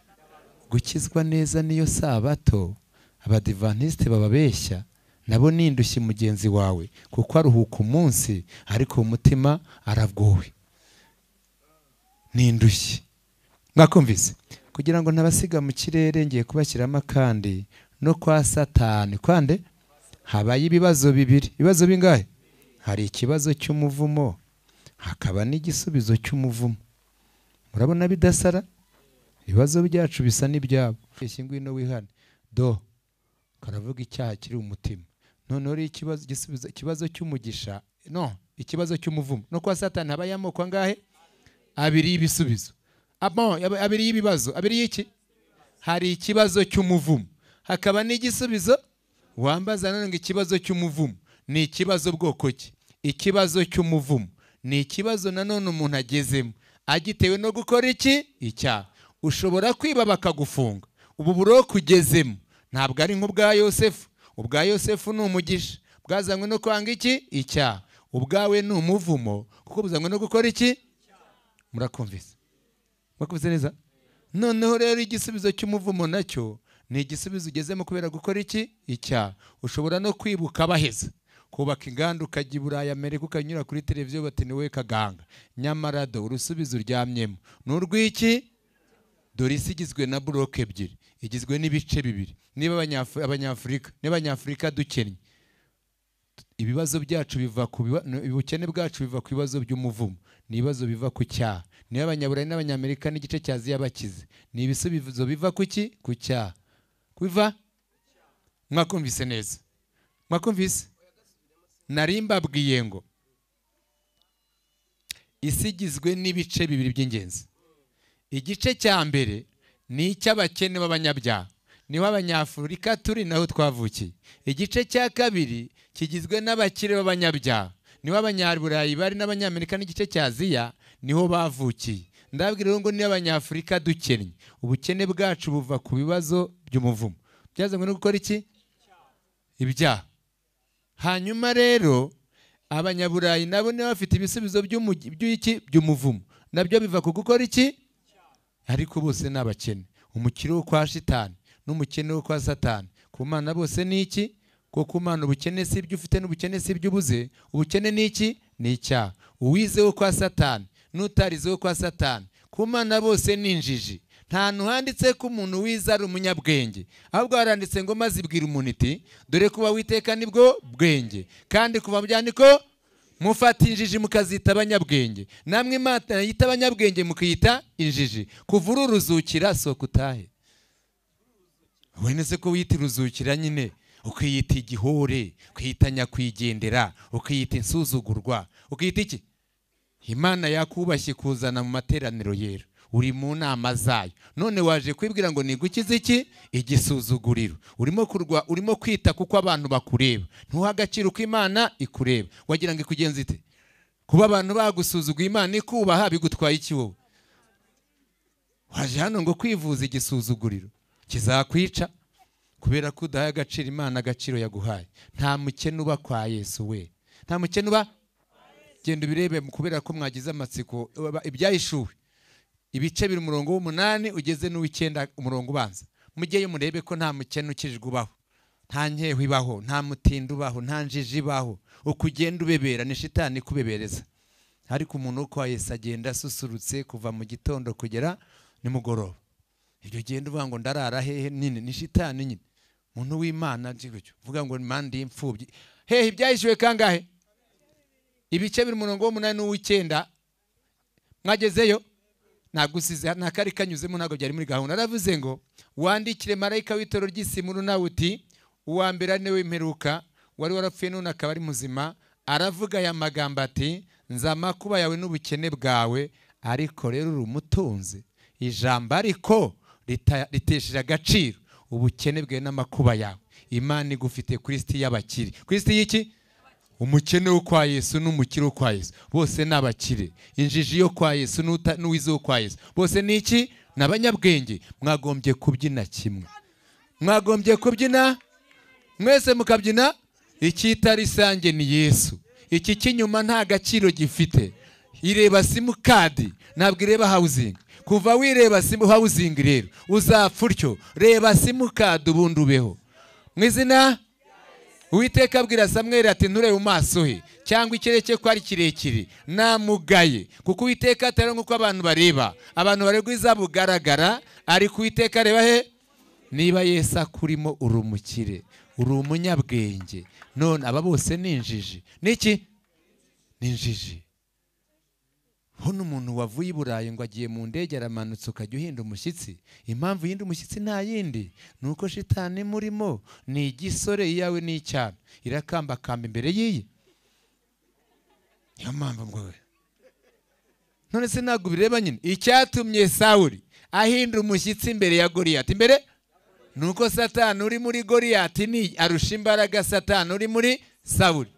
Gukizwa neza niyo sabato. Abadivantiste bababeshya, nabo nindushye mugenzi wawe kuko aruhuka umunsi ariko umutima arabwowe. Nindushye. Mwakumvise? Kugira ngo ntabasiga mu kirere ngiye kubashyiramo kandi no kwa Satani. Kwande habaye ibibazo bibiri. Ibibazo bingahe? Hari ikibazo cy'umuvumo, hakaba n'igisubizo cy'umuvumo. Murabona bidasara? Ibibazo byacu bisa n'ibyabo. Ngwino wihane. Do karavuga icyaha kiri umutima. None uri ikibazo cy'umugisha, no, ikibazo cy'umuvumo. No kwa Satani habaye amoko angahe? Abiri y'ibisubizo. Abiri y'ibibazo. Abiri y'iki? Hari ikibazo cy'umuvumo, hakaba n'igisubizo. Wambaza none ngo ikibazo cy'umuvumo ni ikibazo bwoko ki? Ikibazo cy'umuvumo ni ikibazo nanone umuntu agezemo agitewe no gukora iki? Icyaha. Ushobora kwiba bakagufunga. Ubu buroko ugezemo ntabwo ari nk'ubwa Yosefu. Ubwa Yosefu ni umugisha, bwazanywe no kwanga iki? Icyaha. Ubwawe ni umuvumo kuko buzanywe no gukora iki? Murakumvise? Mwakumvise neza? Noneho rero igisubizo cy'umuvumo nacyo ni igisubizo ugezemo kubera gukora iki? Icyaha. Ushobora no kwibuka baheza, kubaka inganda ukajya i Burayi, Amerika, ukanyura kuri televiziyo bati ni we Kaganga. Nyamara do urusubizo uryamyemo ni urw'iki? Dore isi igizwe na buroke ebyiri, igizwe n'ibice bibiri. Niba abanyafurika dukennye, ibibazo byacu biva ku ubukene bwacu biva ku bibazo by'umuvumo, ni ibibazo biva ku cyaha. Niba abanyaburayi n'abanyamerika n'igice cya Aziya bakize, ni ibisubizo biva ku ki? Ku cyaha. Kuva? Mwakumvise neza? Mwakumvise? Nari mbabwiye ngo isi igizwe n'ibice bibiri by'ingenzi. Igice cya mbere ni icy'abakene b'abanyabyaha, niho abanyafurika turi, naho twavukiye. Igice cya kabiri kigizwe n'abakire b'abanyabyaha, niho abanyaburayi bari n'abanyamerika n'igice cya Aziya niho bavukiye. Ndabwira ngo ni abanyafurika dukennye, ubukene bwacu buva ku bibazo by'umuvumo byazanywe no gukora iki? Ibyaha. Hanyuma rero abanyaburayi nabo niba bafite ibisubizo by'iki? By'umuvumo, nabyo biva ku gukora iki? Ariko bose ni abakene. Umukire wo kwa Shitani n'umukene wo kwa Satani, ku Mana bose ni iki? Ko ku Mana ubukene si ibyo ufite n'ubukene si ibyo ubuze. Ubukene ni iki? Ni icyaha. Uwize wo kwa Satani n'utarize wo kwa Satani, ku Mana bose ni injiji. Nta hantu handitse ko umuntu wize ari umunyabwenge, ahubwo haranditse ngo maze ibwira umuntu iti dore kuba witeka nibwo bwenge, kandi kuva byandiko mufata injiji mukazita abanyabwenge, namwe Imana yita abanyabwenge mukiyita injiji. Kuva uruzukira soko utahe. Wene se ko wita uruzukira nyine ukiyita igihore, ukiyita nyakwigendera, ukiyita insuzugurwa, ukiyita iki? Imana yakubashye kuzana mu materaniro yera, uri mu nama zayo, none waje kwibwira ngo nigukize iki? Igisuzuguriro. Urimo kwita kuko abantu bakureba, ntuha agaciro ko Imana ikureba. Wagira ngo ikugenza ite? Kuba abantu bagusuzuguye Imana ikubaha bigutwaye iki wowe? Waje hano ngo kwivuza igisuzuguriro kizakwica kubera ko udahaye agaciro Imana agaciro yaguhaye. Nta mukene uba kwa Yesu we, nta mukene uba. Genda ubirebe kubera ko mwagize amatsiko ibyahishuwe ibice biri umurongo w'8 ugeze n'u9 umurongo ubanza. Mujyeyo murebe ko nta mukene ukijwe ubaho, nta nkeho ibaho, nta mutinda ubaho, nta njiji ibaho. Ukugenda ubebera ni Shitani kubebereza. Ariko umuntu uko Yesu agenda asusurutse kuva mu gitondo kugera nimugoroba. Ibyo genda uvuga ngo ndarara hehe nini ni Shitani nyine. Umuntu w'Imana njye vuga ngo mandi imfubyi. Hehe ibyahishuwe kangahe? ibice 8 n'uw'icyenda mwagezeyo nagusize nakari kanyuzemo ntago byari muri gahunda. Aravuze ngo wandikire marayika w'itoro ry'Isimuru nawe uti uwa mbere ari we imperuka wari warapfuye none akaba ari muzima, aravuga aya magambo ati nza amakuba yawe n'ubukene bwawe, ariko rero uri umutunzi. Ijambo ariko ritesheje agaciro ubukene bwawe n'amakuba yawe. Imana igufite Kristi y'abakire. Kristi y'iki? Umukene wo kwa Yesu n'umukire wo kwa Yesu bose n'abakire. Injiji yo kwa Yesu n'uwize wo kwa Yesu bose n'iki? N'abanyabwenge. Mwagombye kubyina kimwe, mwagombye kubyina mwese mukabyina. Icyitari sange ni Yesu. Iki kinyuma nta gaciro gifite. Ireba simukadi ntabwo ireba housing. Kuva wireba simu housing rero uzapfa utyo. Reba simukadi ubundi ubeho. Mwizina Uwiteka abwira Samweli ati nturebe mu maso he cyangwa ikireke ko ari kirekire namugaye, kuko Uwiteka atari nk'uko abantu bareba. Abantu baregwa izabugaragara, ariko Uwiteka areba he? Niba Yesu akurimo uri umukire, uri umunyabwenge. None aba bose ni injiji. Niki? Ni injiji. Hono umuntu wavuye i Burayi ngo agiye mu ndege aramanutse ukajya uhinda umushyitsi. Impamvu yindi umushyitsi nta yindi nuko shitani murimo ni igisore iyawe n'icyana irakambakamba imbere yiye. Niyo mpamvu ngo none se ntabwo bireba nyine icyatumye Sawuli ahinda umushyitsi imbere ya Goliyati. Imbere nuko Satani uri muri Goliyati ni arusha imbaraga Satani uri muri Sawuli.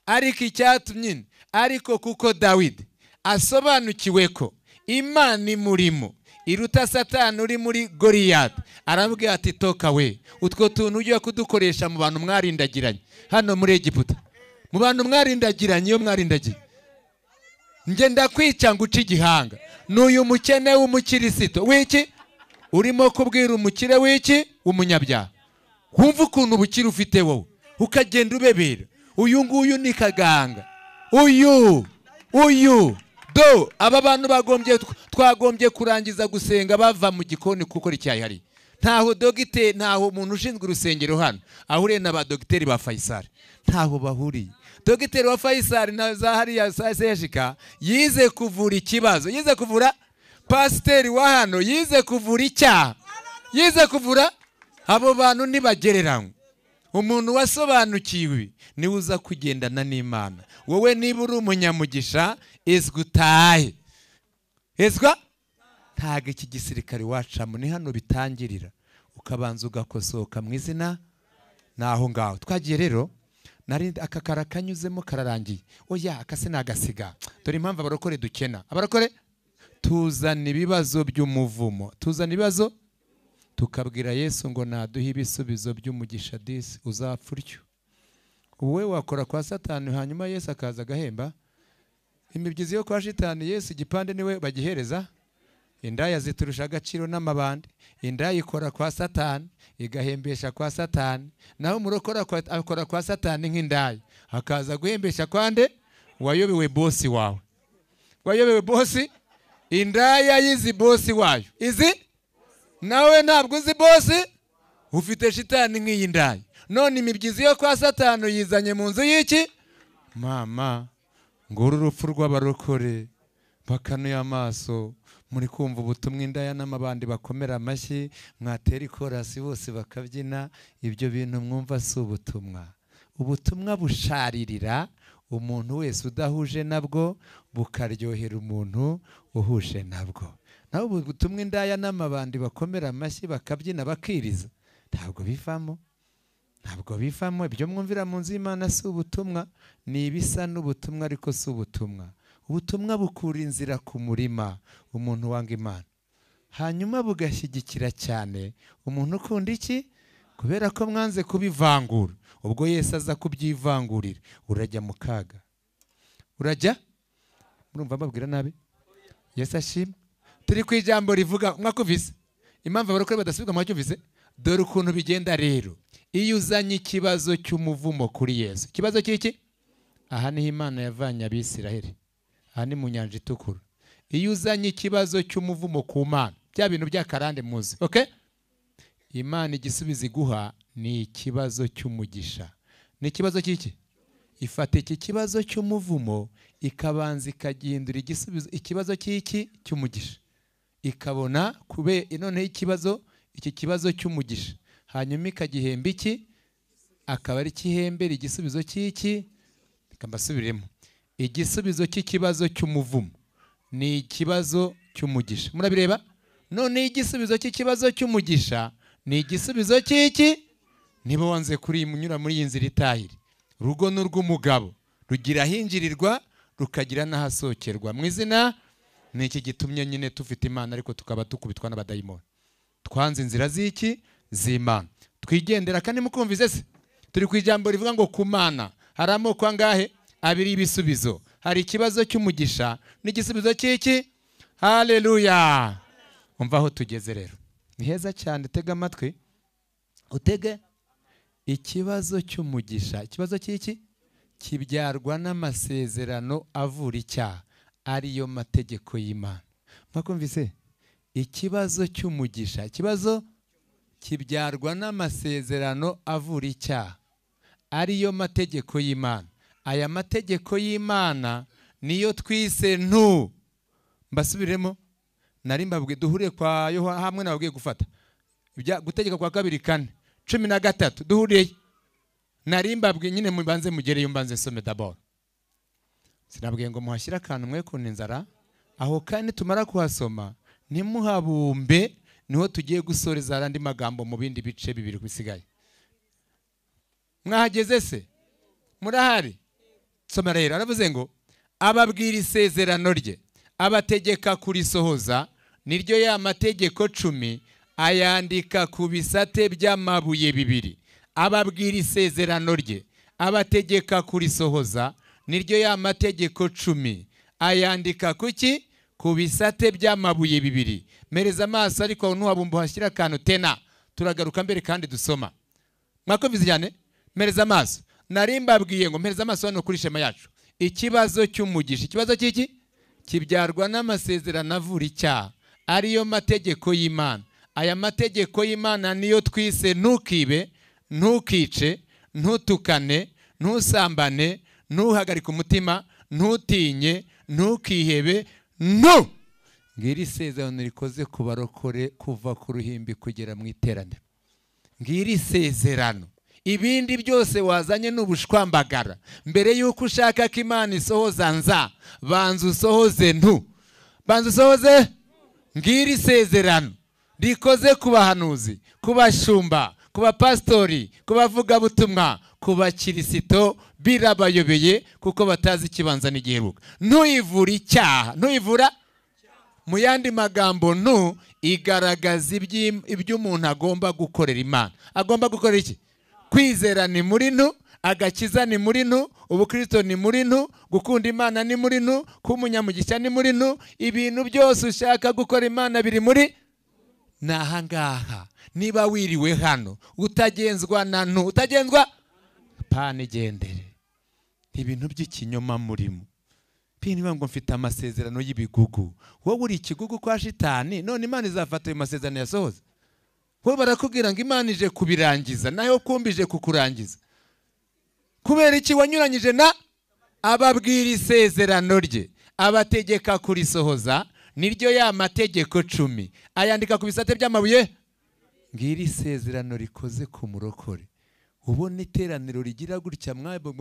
Ariko icyatumye ariko kuko Dawidi asobanukiwe ko Imana imurimo iruta Satani uri muri Goliyati, arambwira ati toka we utwo tuntu ujya kudukoresha mu bantu mwarindagiranye hano muri Egiputa, mu bantu mwarindagiranye. Iyo mwarindagiye nge ndakwica ngo uce igihanga. N'uyu mukene w'umukirisito w'iki urimo kubwira umukire w'iki umunyabyaha. Wumva ukuntu ubukire ufite wowe ukagenda ubebera. Uyu nguyu ni kaganga. Uyu do aba bantu twagombye kurangiza gusenga bava mu gikoni kuko icyayi hari. Ntaho dogiteri, ntaho umuntu ushinzwe urusengero hano ahuriye n'aba dogiteri ba Faisal, ntaho bahuriye. Dogiteri wa Faisal na Zahariya Seshika yize kuvura ikibazo, yize kuvura. Pasiteri wa hano yize kuvura icyaha, yize kuvura. Abo bantu ntibagereranywa. Umuntu wasobanukiwe niwe uza kugendana n'Imana. Wowe niba uri umunyamugisha ezwa utahe. Ezwa ntago iki gisirikare wacamo ni hano bitangirira ukabanza ugakosoka mu izina naho ngaho. Twagiye rero nari akakara kanyuzemo kararangiye. Oya akase nagasiga. Dore impamvu abarokore dukena. Abarokore tuzana ibibazo by'umuvumo, tuzana ibibazo tukabwira Yesu ngo naduhe ibisubizo by'umugisha disi uzapfa utyo. Wowe wakora kwa Satani hanyuma Yesu akaza agahemba. Imibyizi yo kwa shitani Yesu igipande niwe bagihereza. Indaya ziturusha agaciro n'amabandi. Indaya ikora kwa Satani igahembesha kwa Satani, naho umurokora akora kwa Satani nk'indaya akaza guhembesha kwande wayobewe bosi wawe. Wayobewe bosi, indaya yizi bosi wayo izi nawe ntabwo uzi bosi, ufite shitani nk'iyi ndaya. None imibyizi yo kwa Satani yizanye mu nzu y'iki? Mama nguru urupfu rw'abarokore bakanuye amaso. Muri kumva ubutumwa indaya n'amabandi bakomera amashyi, mwatera ikorasi bose bakabyina. Ibyo bintu mwumva si ubutumwa. Ubutumwa busharirira umuntu wese udahuje nabwo, bukaryohera umuntu uhuje nabwo. Naho ubutumwa indaya n'amabandi bakomera amashyi bakabyina bakiriza ntabwo bivamo. Ntabwo bivamo. Ibyo mwumvira mu nzu y'Imana si ubutumwa. Ni ibisa n'ubutumwa ariko si ubutumwa. Ubutumwa bukura inzira ku murima umuntu wanga Imana, hanyuma bugashyigikira cyane umuntu ukunda iki? Kubera ko mwanze kubivangura. Ubwo Yesu aza kubyivangurira urajya mu kaga. Urajya murumva mbabwira nabi. Yesu ashimwe. Turi ku ijambo rivuga mwakuvise impamvu abarokore badasubirwa mwacyumvise. Dore ukuntu bigenda rero iyo uzanye ikibazo cy'umuvumo kuri Yesu. Ikibazo cy'iki? Aha niho Imana yavanye Abisiraheli. Aha ni mu nyanja itukura. Iyo uzanye ikibazo cy'umuvumo ku Mana, bya bintu by'akarande muzi, okay? Imana igisubizo iguha ni ikibazo cy'umugisha. Ni ikibazo cy'iki? ifata iki kibazo cy'umuvumo ikabanza ikagihindura igisubizo ikibazo cy'iki cy'umugisha, ikabona kube noneho iki kibazo cy'umugisha, hanyuma ikagihemba iki, akaba ari kihembera igisubizo cy'iki. Kambasubiremo, igisubizo cy'ikibazo cy'umuvumo ni ikibazo cy'umugisha. Murabireba? None igisubizo cy'ikibazo cy'umugisha ni igisubizo cy'iki. Niba wanze munyura muri iyi nzira itahire, urugo n'urw'umugabo rugira ahinjirirwa rukagira n'ahasokerwa. Mu izina ni iki gitumye nyine tufite Imana ariko tukaba tukubitwa n'abadayimoni. Twanze inzira z'iki z'Imana, twigendera. Kandi mukumvize se, turi ku ijambo rivuga ngo ku Mana hari amoko angahe? Abiri ibisubizo. Hari ikibazo cy'umugisha n'igisubizo cy'iki. Haleluya! Umva aho tugeze rero, ni heza cyane. Tega amatwi utege. Ikibazo cy'umugisha, ikibazo cy'iki kibyarwa n'amasezerano avura icyaha, ariyo mategeko y'Imana. Mwakumvise? Ikibazo cy'umugisha, ikibazo kibyarwa n'amasezerano avura icyaha, ariyo mategeko y'Imana. Aya mategeko y'Imana niyo twise ntu. Mbasubiremo, nari mbabwiye duhure kwa Yohana hamwe nababwiye gufata gutegeka kwa 2:4-13 duhuriye. Nari mbabwiye nyine mubanze mugereyo, mbanze some d'abord. Sinabwiye ngo muhashyira akantu mwe kunta inzara aho, kandi tumara kuhasoma ntimuhabumbe, niho tugiye gusoreza arandi magambo mu bindi bice bibiri bisigaye. Mwahageze se? Murahari? Soma rero, aravuze ngo ababwira isezerano rye, abategeka kurisohoza, niryo ya mategeko 10 ayandika ku bisate by'amabuye 2. Ababwira isezerano rye, abategeka kurisohoza, niryo ya mategeko 10 ayandika kuki? Ku bisate by'amabuye 2. Mereza amaso ariko ntuhabumba hashyira akantu tena, turagaruka mbere kandi dusoma. Mwakumvize cyane? Mereza amaso. Nari mbabwiye ngo mereza amaso hano kuri shema yacu. Ikibazo cy'umugisha, ikibazo cy'iki kibyarwa n'amasezerano avura icyaha, ariyo mategeko y'Imana. Aya mategeko y'Imana niyo twise ntukibe, ntukice, ntutukane, ntusambane, ntuhagarike umutima, ntutinye, ntukihebe. Ngiri isezerano rikoze ku barokore kuva ku ruhimbi kugera mu iteraniro. Ngiri isezerano. Ibindi byose wazanye n'ubushwambagara. Mbere yuko ushaka ko Imana isohoza nza, banza usohoze ntu. Banza usohoze. Ngiri isezerano rikoze ku bahanuzi, ku bashumba, ku bapastori, ku bavugabutumwa, ku bakirisito, birabayobeye kuko batazi ikibanza n'igiheruka. Ntuyivura icyaha, ntuyivura. Mu yandi magambo, ntu igaragaza ibyo umuntu agomba gukorera Imana. Agomba gukorera iki? Kwizera ni muri ntu, agakiza ni muri ntu, ubukristo ni muri ntu, gukunda Imana ni muri ntu, kuba umunyamugisha ni muri ntu. Ibintu byose ushaka gukora Imana biri muri nahangaha. Niba wiriwe hano utagenzwa na ntu, utagenzwa pane gendere. Ibintu by'ikinyoma murimo. Niba ngo mfite amasezerano y'ibigugu, wowe uri ikigugu kwa shitani, none Imana izafata ayo masezerano yasohoza? Wowe barakubwira ngo Imana ije kubirangiza, nayo kumbije kukurangiza. Kubera iki wanyuranyije na? Ababwira isezerano rye, abategeka kurisohoza, niryo ya mategeko 10 ayandika ku bisate by'amabuye. Ngiri isezerano rikoze ku murokore. Ubona iteraniro rigira gutya mwabwo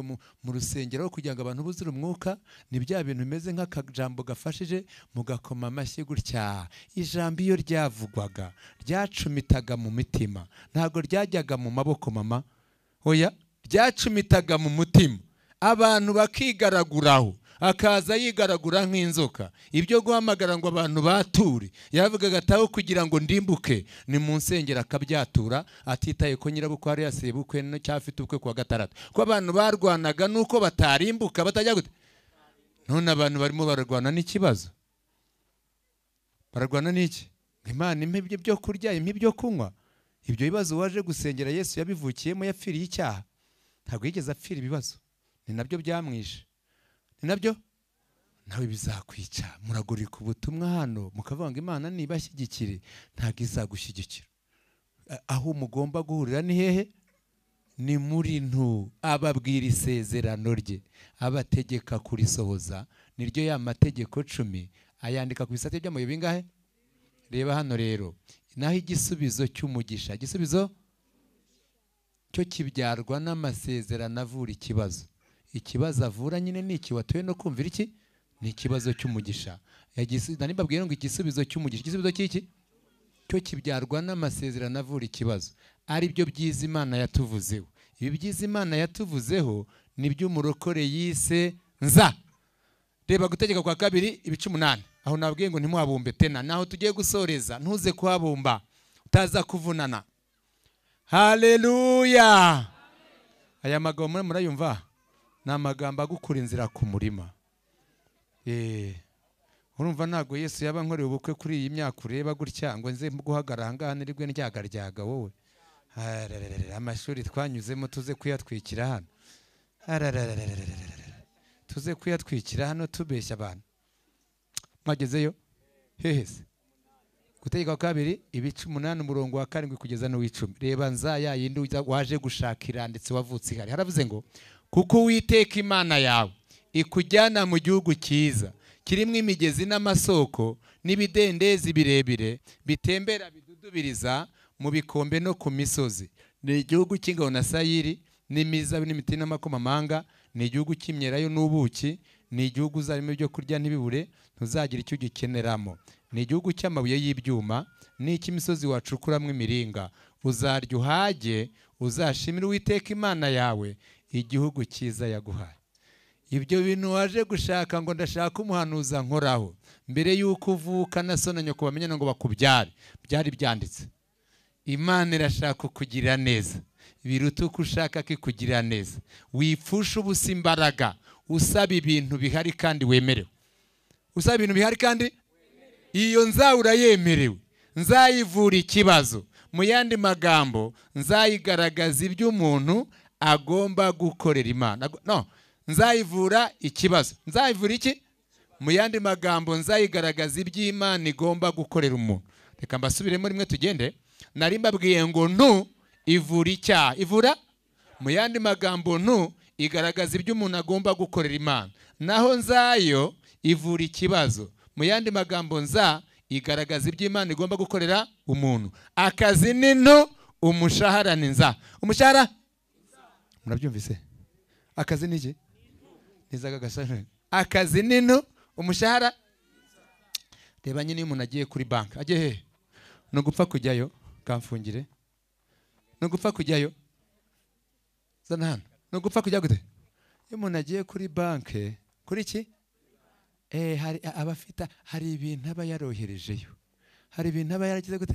mu rusengero kugira ngo abantu buzure umwuka, ni bya bintu bimeze nk'akajambo gafashije mugakoma amashyi gutya. Ijambo iyo ryavugwaga ryacumitaga mu mitima, ntago ryajyaga mu maboko mama. Oya, ryacumitaga mu mutima, abantu bakigaraguraho, akaza yigaragura nk'inzoka. Ibyo guhamagara ngo abantu bature, yavugaga ataho kugira ngo ndimbuke, ni mu nsengero akabyatura, atitaye ko nyirabukwe ari yasebukwe no cyafite ubukwe kwa 6. Ko abantu barwanaga nuko batarimbuka, batajya gute. None abantu barimo bararwana n'ikibazo. Bararwana n'iki? Imana impe byo kurya, impe byo kunywa. Ibyo bibazo waje gusengera Yesu yabivukiyemo, yapfiriye icyaha. Ntabwo yigeze apfira ibibazo, ni nabyo byamwishe. Ni nabyo nawe bizakwica. Muragurika ubutumwa hano mukavuga ngo Imana nibashyigikire, ntago izagushyigikira. Aho mugomba guhurira ni hehe? ni muri ntu ababwira isezerano rye abategeka kurisohoza. Niryo ya mategeko 10 ayandika ku bisate by'amabuye bingahe? Reba hano rero, naho igisubizo cy'umugisha, igisubizo cyo kibyarwa n'amasezerano avura ikibazo. Ikibazo avura nyine ni iki watoye no kumvira iki? Ni ikibazo cy'umugisha. Nibabwiye ngo igisubizo cy'umugisha, igisubizo cy'iki? Cyo kibyarwa n'amasezerano avura ikibazo. Ari byo byiza Imana yatuvuzeho. Ibi byiza Imana yatuvuzeho nibyo umurokore yise nza. Reba Gutegeka kwa 2:18. Aho nabwiye ngo ntimuhabumbe tena, naho tugiye gusoreza ntuze kuhabumba utaza kuvunana. Haleluya! Aya magambo murayumva? Ni amagambo agukura inzira ku murima. Urumva ntago Yesu yaba nkoreye ubukwe kuri iyi myaka ureba gutya ngo nze guhagarara ngaha nirigwe ndyagaryaga wowe. Amashuri twanyuzemo tuze kuyatwikira hano. Tuze kuyatwikira hano tubeshya abantu. Mwagezeyo? Hehese. Gutegeka kwa 2:8 umurongo wa 7 kugeza no w'10. Reba nza ya yindi waje gushakira ndetse wavutse ihari. Haravuze ngo kuko Uwiteka Imana yawe ikujyana mu gihugu cyiza kirimo imigezi n'amasoko n'ibidendezi birebire bitembera bidudubiriza mu bikombe no ku misozi. Ni igihugu cy'ingabo na sayiri n'imizabibu n'imiti n'amakomamanga. Ni igihugu cy'imyelayo n'ubuki. Ni igihugu uzarimo ibyo kurya ntibibure, ntuzagira icyo ugikeneramo. Ni igihugu cy'amabuye y'ibyuma n'icy'imisozi wacukuramo imiringa. Uzarya uhage, uzashimira Uwiteka Imana yawe igihugu cyiza yaguhaye. Ibyo bintu waje gushaka ngo ndashaka umuhanuza nkoraho mbere yuko uvuka na so na nyoko bamenyana ngo bakubyare, byari byanditse. Imana irashaka kugira neza biruta uko ushaka kikugira neza. Wipfusha ubusa imbaraga usaba ibintu bihari kandi wemerewe. Usaba ibintu bihari kandi iyo nza urayemerewe. Nzayivura ikibazo. Mu yandi magambo nzayigaragaza ibyo umuntu agomba gukorera Imana. No, nzayivura ikibazo. Nzayivura iki? Mu yandi magambo nzayigaragaza ibyo Imana igomba gukorera umuntu. Reka mbasubiremo rimwe tugende. Nari mbabwiye ngo ntu ivura icyaha. Ivura? Mu yandi magambo ntu igaragaza ibyo umuntu agomba gukorera Imana. Naho nzayo ivura ikibazo. Mu yandi magambo nza igaragaza ibyo Imana igomba gukorera umuntu. Akazi ni ntu, umushahara ni nza. Umushahara? Murabyumvise? Akazi ni iki? Nizaga gasana. Akazi ni ntu, umushahara? Reba nyine umuntu agiye kuri banki. Agiye he? No gupfa kujyayo kamfungire. No gupfa kujyayo. Zana hano. No gupfa kujya gute? Iyo umuntu agiye kuri banki, kuri iki? Hari abafita, hari ibintu aba yaroherejeyo. Hari ibintu aba yaragize gute?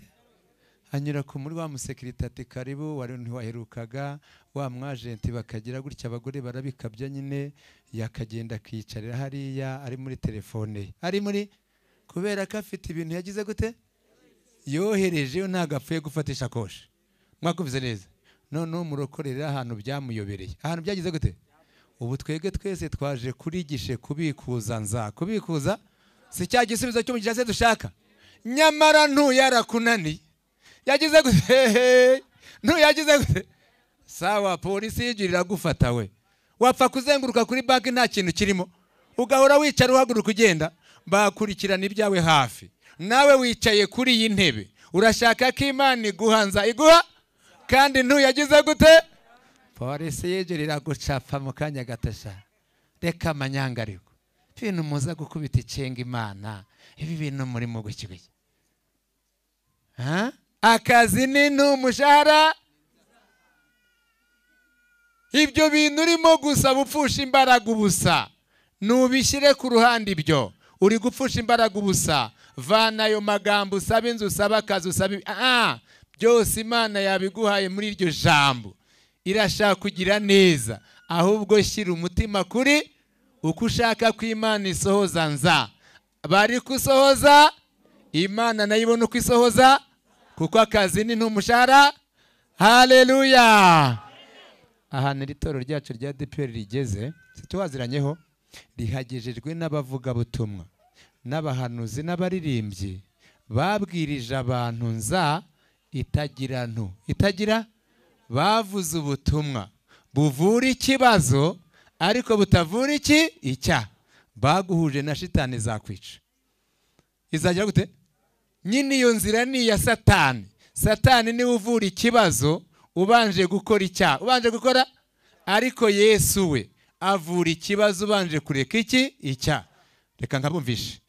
Anyura ku muri wa musekiritate karibu wari ntiwaherukaga, wa mwagenti bakagira gutya abagore barabikabya nyine yakagenda kwicarira hariya ari muri telefone. Ari muri kubera ko afite ibintu yagize gute? Yoherejeyo ntago apfuye gufatisha koshi. Mwakuvuze neza. None umurokorera ahantu byamuyobereye. Ahantu byagize gute? Ubu twege twese twaje kurigishe kubikuza nza. Kubikuza si cya gisubizo cy'umugisha se dushaka. Nyamara ntu yarakunani. Yagize gute? Ntu yagize gute? Sawa, polisi yigirira gufata we. Wapfa kuzenguruka kuri banki nta kintu kirimo. Ugahora wicara uhaguruka ugenda, bakurikirana ibyawe hafi. Nawe wicaye kuri iyi ntebe. Urashaka ko Imana iguhanza iguha? Kandi ntu yagize gute? Polisi yigirira gucapfa mu kanya gatasha. Reka amanyangariko. Ibintu muza gukubita icenga Imana. Ibi bintu muri mu gukigwe. Akazi ni ntu, umushahara? Ibyo bintu urimo gusaba upfusha imbaraga ubusa. Nubishyire ku ruhande ibyo. Uri gupfusha imbaraga ubusa. Vana ayo magambo usaba inzu, usaba akazi, usaba byose Imana yabiguhaye muri iryo jambo. Irashaka kugira neza. Ahubwo shyira umutima kuri uko ushaka ko Imana isohoza nza. Bari kusohoza Imana nayo ibona uko isohoza, kuko akazi ni ntumushahara. Haleluya! Ahantu itoro ryacu rya DPR rigeze, situwaziranyeho, rihagejejwe n'abavugabutumwa n'abahanuzi babwirije abantu nza itagira ntu. Itagira bavuze ubutumwa buvura ikibazo ariko butavura icyaha. Baguhuje na shitani zakwica. Izagira gute? Nyine iyo nzira ni iya Satani. Satani niwe uvura ikibazo ubanje gukora icyaha. Ubanje gukora, ariko Yesu we avura ikibazo ubanje kureka icyaha. Reka nkabumvishe.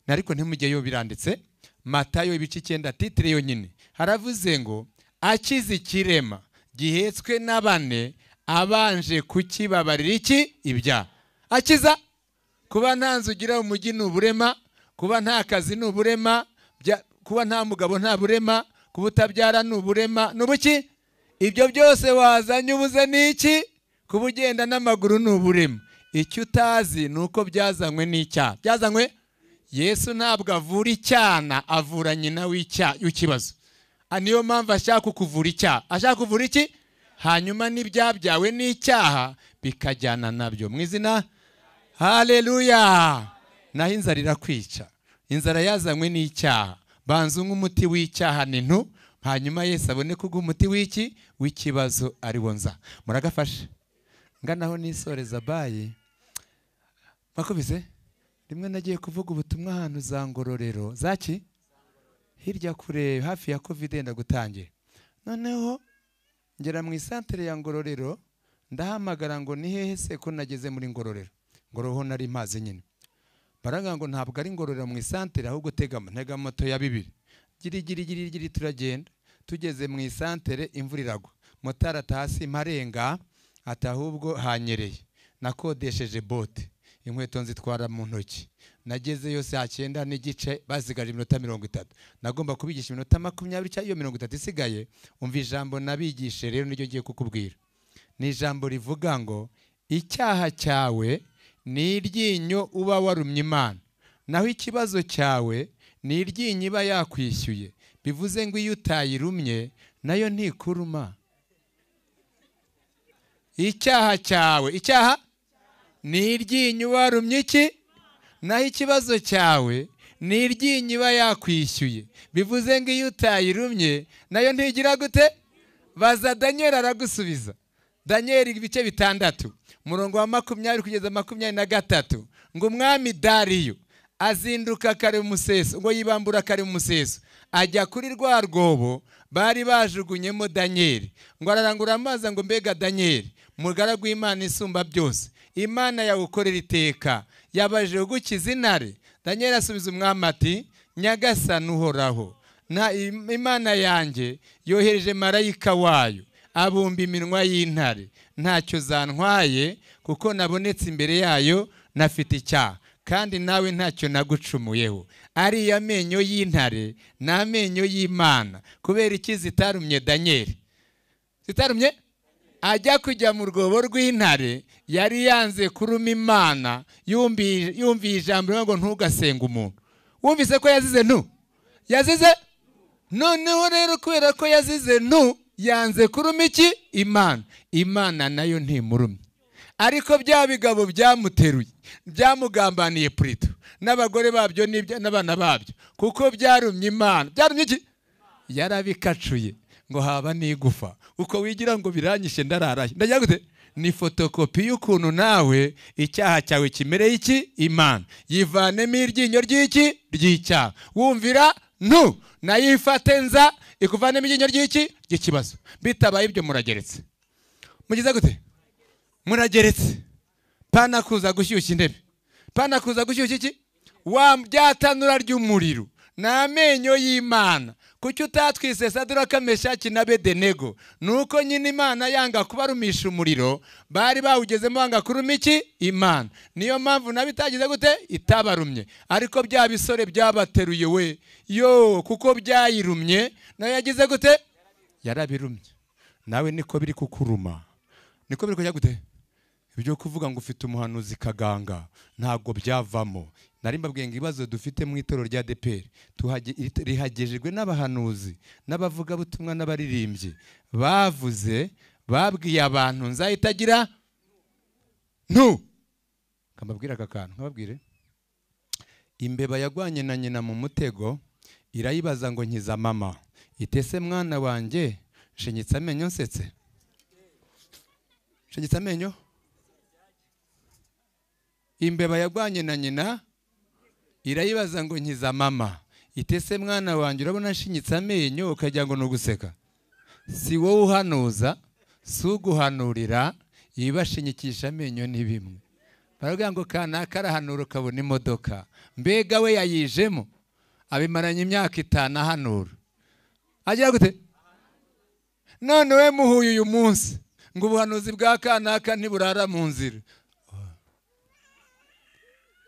Nariko ntimujyeyo biranditse. Matayo ibice 9 titire yonyine. Haravuze ngo akize ikirema gihetswe n'abane abanje kukibabarira ibyaha. Akiza kuba nta nzu ugira umujyi n'uburema, kuba nta kazi n'uburema, kuba nta mugabo nta burema, kuba utabyara n'uburema, n'ubuki ibyo byose wazanye ubuze n'iki, kuba ugenda n'amaguru n'uburema. Icyo utazi nuko byazanywe n'icyaha. Byazanywe Yesu ntabwo avura icyana, avura nyina w'ikibazo. Niyo mpamvu ashaka kukuvura icyaha. Ashaka kuvura iki? Hanyuma n'ibyabyawe n'icyaha bikajyana nabyo mu izina. Haleluya. Naho inzara irakwica. Inzara yazanywe n'icyaha. Banza nk'umuti w'icyaha n'intu, hanyuma Yesu abone kuguha umuti w'ikibazo ari wo nza. Muragafashe nganaho nisoreza bayi. Makubize rimwe nagiye kuvuga ubutumwa ahantu za Ngororero zaki hirya kure hafi ya Covid enda gutangira. Noneho ngera mu isantere ya Ngororero ndahamagara ngo ni hehe se ko nageze muri Ngororero. Ngoroho nari maze nyine. Baraga ngo ntabwo ari Ngororero mu isantere ahubwo ntega moto ya 2. Giri turagenda. Tugeze mu isantere imvura iragwa. Motara hasi marenga atahubwo hanyereye. Nakodesheje bote. Inkweto nzitwara mu ntoki. Nageze yose 9 n'igice bazigaje iminota 30. Nagomba kubigisha iminota 20 cyangwa iyo 30 isigaye. Umva ijambo nabigishe rero niryo ngiye kukubwira. Ni ijambo rivuga ngo icyaha cyawe ni iryinyo uba warumye Imana. Naho ikibazo cyawe ni iryinyo iba yakwishyuye. Bivuze ngo iyo utayirumye nayo ntikuruma. Icyaha cyawe, icyaha ni iryinyo warumye iki? Naho ikibazo cyawe ni iryinyo iba yakwishyuye. Bivuze ngo iyo utayirumye nayo ntigira gute? Baza Daniel aragusubiza. Daniel ibice 6 murongo wa 20 kugeza 23 ngo umwami Dariyo azinduka kare mu museso, ngo yibambura kare mu museso, ajya kuri rwa rwobo bari bajugunyemo Daniel, ngo ararangura amazi ngo mbega Daniel mugaragu Imana isumba byose, Imana yawukorera iteka yabaje gukiza intare. Daniel asubiza umwami ati Nyagasani uhoraho, na Imana yanjye yohereje marayika wayo abumba iminwa y'intare, ntacyo zantwaye kuko nabonetse imbere yayo nafite icyaha, kandi nawe ntacyo nagucumuyeho. Ari amenyo y'intare n'amenyo y'Imana. Kubera iki zitarumye Daniel? Zitarumye ajya kujya mu rwobo rw'intare, yari yanze kuruma Imana, yumviye ijambo ngo ntugasenga umuntu. Wumvise ko yazize ntu? Yazize? Noneho rero kubera ko yazize ntu, yanze kuruma iki? Imana. Imana nayo ntimurumye. Ariko bya bigabo byamuteruye, byamugambaniye Prito n'abagore babyo n'abana babyo, kuko byarumye Imana. Byarumye iki? Yarabikacuye ngo haba n'igufa. Uko wigira ngo biranyishe ndararaye. Ndagira gute? Ni fotokopi y'ukuntu nawe icyaha cyawe kimereye iki? Imana. Yivanemo iryinyo ry'iki? Ry'icyaha. Wumvira ntu nayifate nza ikuvanemo iryinyo ry'iki? Ry'ikibazo. Bitabaye ibyo murageretse. Mugize gute? Murageretse. Pana kuza gushyushya intebe. Pana kuza gushyushya iki? Wa byatanura ry'umuriro n'amenyo y'Imana. Kuki utatwise Saduraka Meshaki na Abedenego? Nuko nyine Imana yanga kubarumisha umuriro, bari bawugezemo banga kuruma iki? Imana. Niyo mpamvu nabitagize gute? Itabarumye. Ariko bya bisore byabateruye we, yo kuko byayirumye nayo yagize gute? Yarabirumye. Nawe niko biri kukuruma. Niko biri kujya gute? Ibyo kuvuga ngo ufite umuhanuzi kaganga ntabwo byavamo. Nari mbabwiye ngo ibibazo dufite mu itorero rya ADEPR rihagejejwe n'abahanuzi n'abavuga butumwa n'abaririmbyi bavuze, babwiye abantu nzahitagira ntu. Kambabwira aka kantu, nkababwire. Imbeba yagwanye na nyina mu mutego, irayibaza ngo nkiza mama, itese mwana wanjye shinyitse amenyo nsetse. shingitse amenyo. Imbeba yagwanye na nyina irayibaza ngo nkiza mama, itese mwana wanjye urabona nshinyitse amenyo ukagira ngo nuguseka. Si wowe uhanuza, si uguhanurira, ibashinyikisha amenyo ni bimwe. Baravuga ngo kanaka arahanura ukabona imodoka, mbega we yayijemo abimaranye imyaka 5 ahanura. Agira gute? None we muhuye uyu munsi ngo ubuhanuzi bwa kanaka ntiburara mu nzira,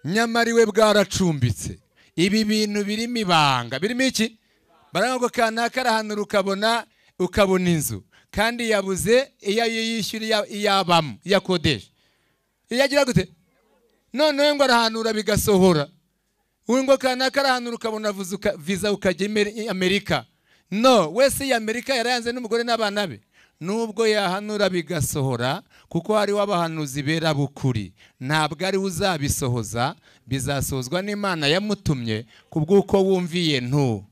nyamari we bwaracumbitse. Ibi bintu birimo ibanga, birimo iki? Baravuga ngo kanaka arahanura ukabona inzu, kandi yabuze iyo yishyura iyabamo, iyakodesha. Iyagira gute? None we ngo arahanura bigasohora. We ngo kanaka arahanura ukabona visa ukajya Amerika. No, wese ya Amerika yarayanze n'umugore n'abana be. Nubwo yahanura bigasohora, kuko hari wabahanuzi bera bukuri, ntabwo ari uzabisohoza, bizasohozwa n'Imana yamutumye kubwuko wumviye ntu.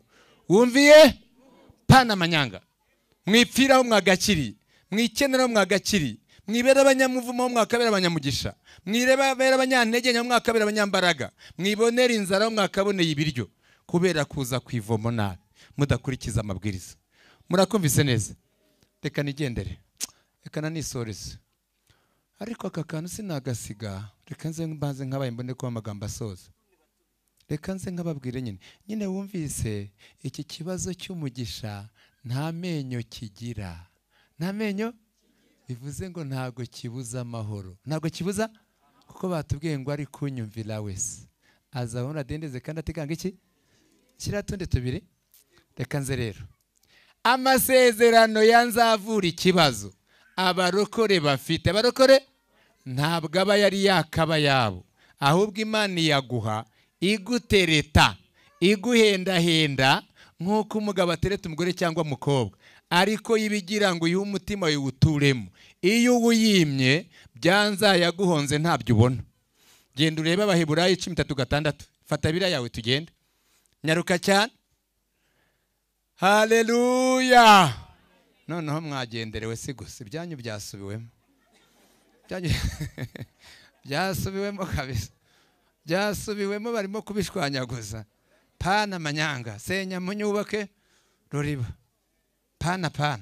Wumviye pana amanyanga. Mwipfiraho mwagakiri, mwikeneraho mwagakiri, mwibera abanyamuvumo mwakabera abanyamugisha, mwirebera abanyantege nyamwakabera abanyambaraga, mwibonera inzara mwakaboneye ibiryo, kubera kuza kwivomo nabi mudakurikiza amabwiriza. Murakumvise neza? Reka nigendere, reka nanisoreze. Ariko aka kantu sinagasiga, reka nze mbanze nkabaye mbone ko amagambo asoza. Reka nze nkababwire nyine wumvise iki kibazo cy'umugisha nta menyo kigira. Nta menyo bivuze ngo ntago kibuza amahoro. Ntago kibuza, kuko batubwiye ngo ari kunyumvira wese azabona dendeze kandi ateganga iki? Kiratunde tubiri. Reka nze rero, amasezerano yanzavura ikibazo abarokore bafite. Abarokore ntabwo aba yari yakaba yabo, ahubwo Imana yaguha igutereta, iguhendahenda nk'uko umugabo atereta umugore cyangwa umukobwa, ariko yibigira ngo uyu umutima wiwuturemo. Iyo uyimye byanza yaguhonze ntabyo ubona. Genda urebe Abaheburayo 13:6. Fata bira yawe tugende. Nyaruka cyane. Haleluya. Noneho mwagenderewe si gusa, ibyanyu byasubiwemo. Byasubiwemo kabisa. Byasubiwemo, barimo kubishwanyaguza. Pana manyanga, senya munyubake ruriba. Pana.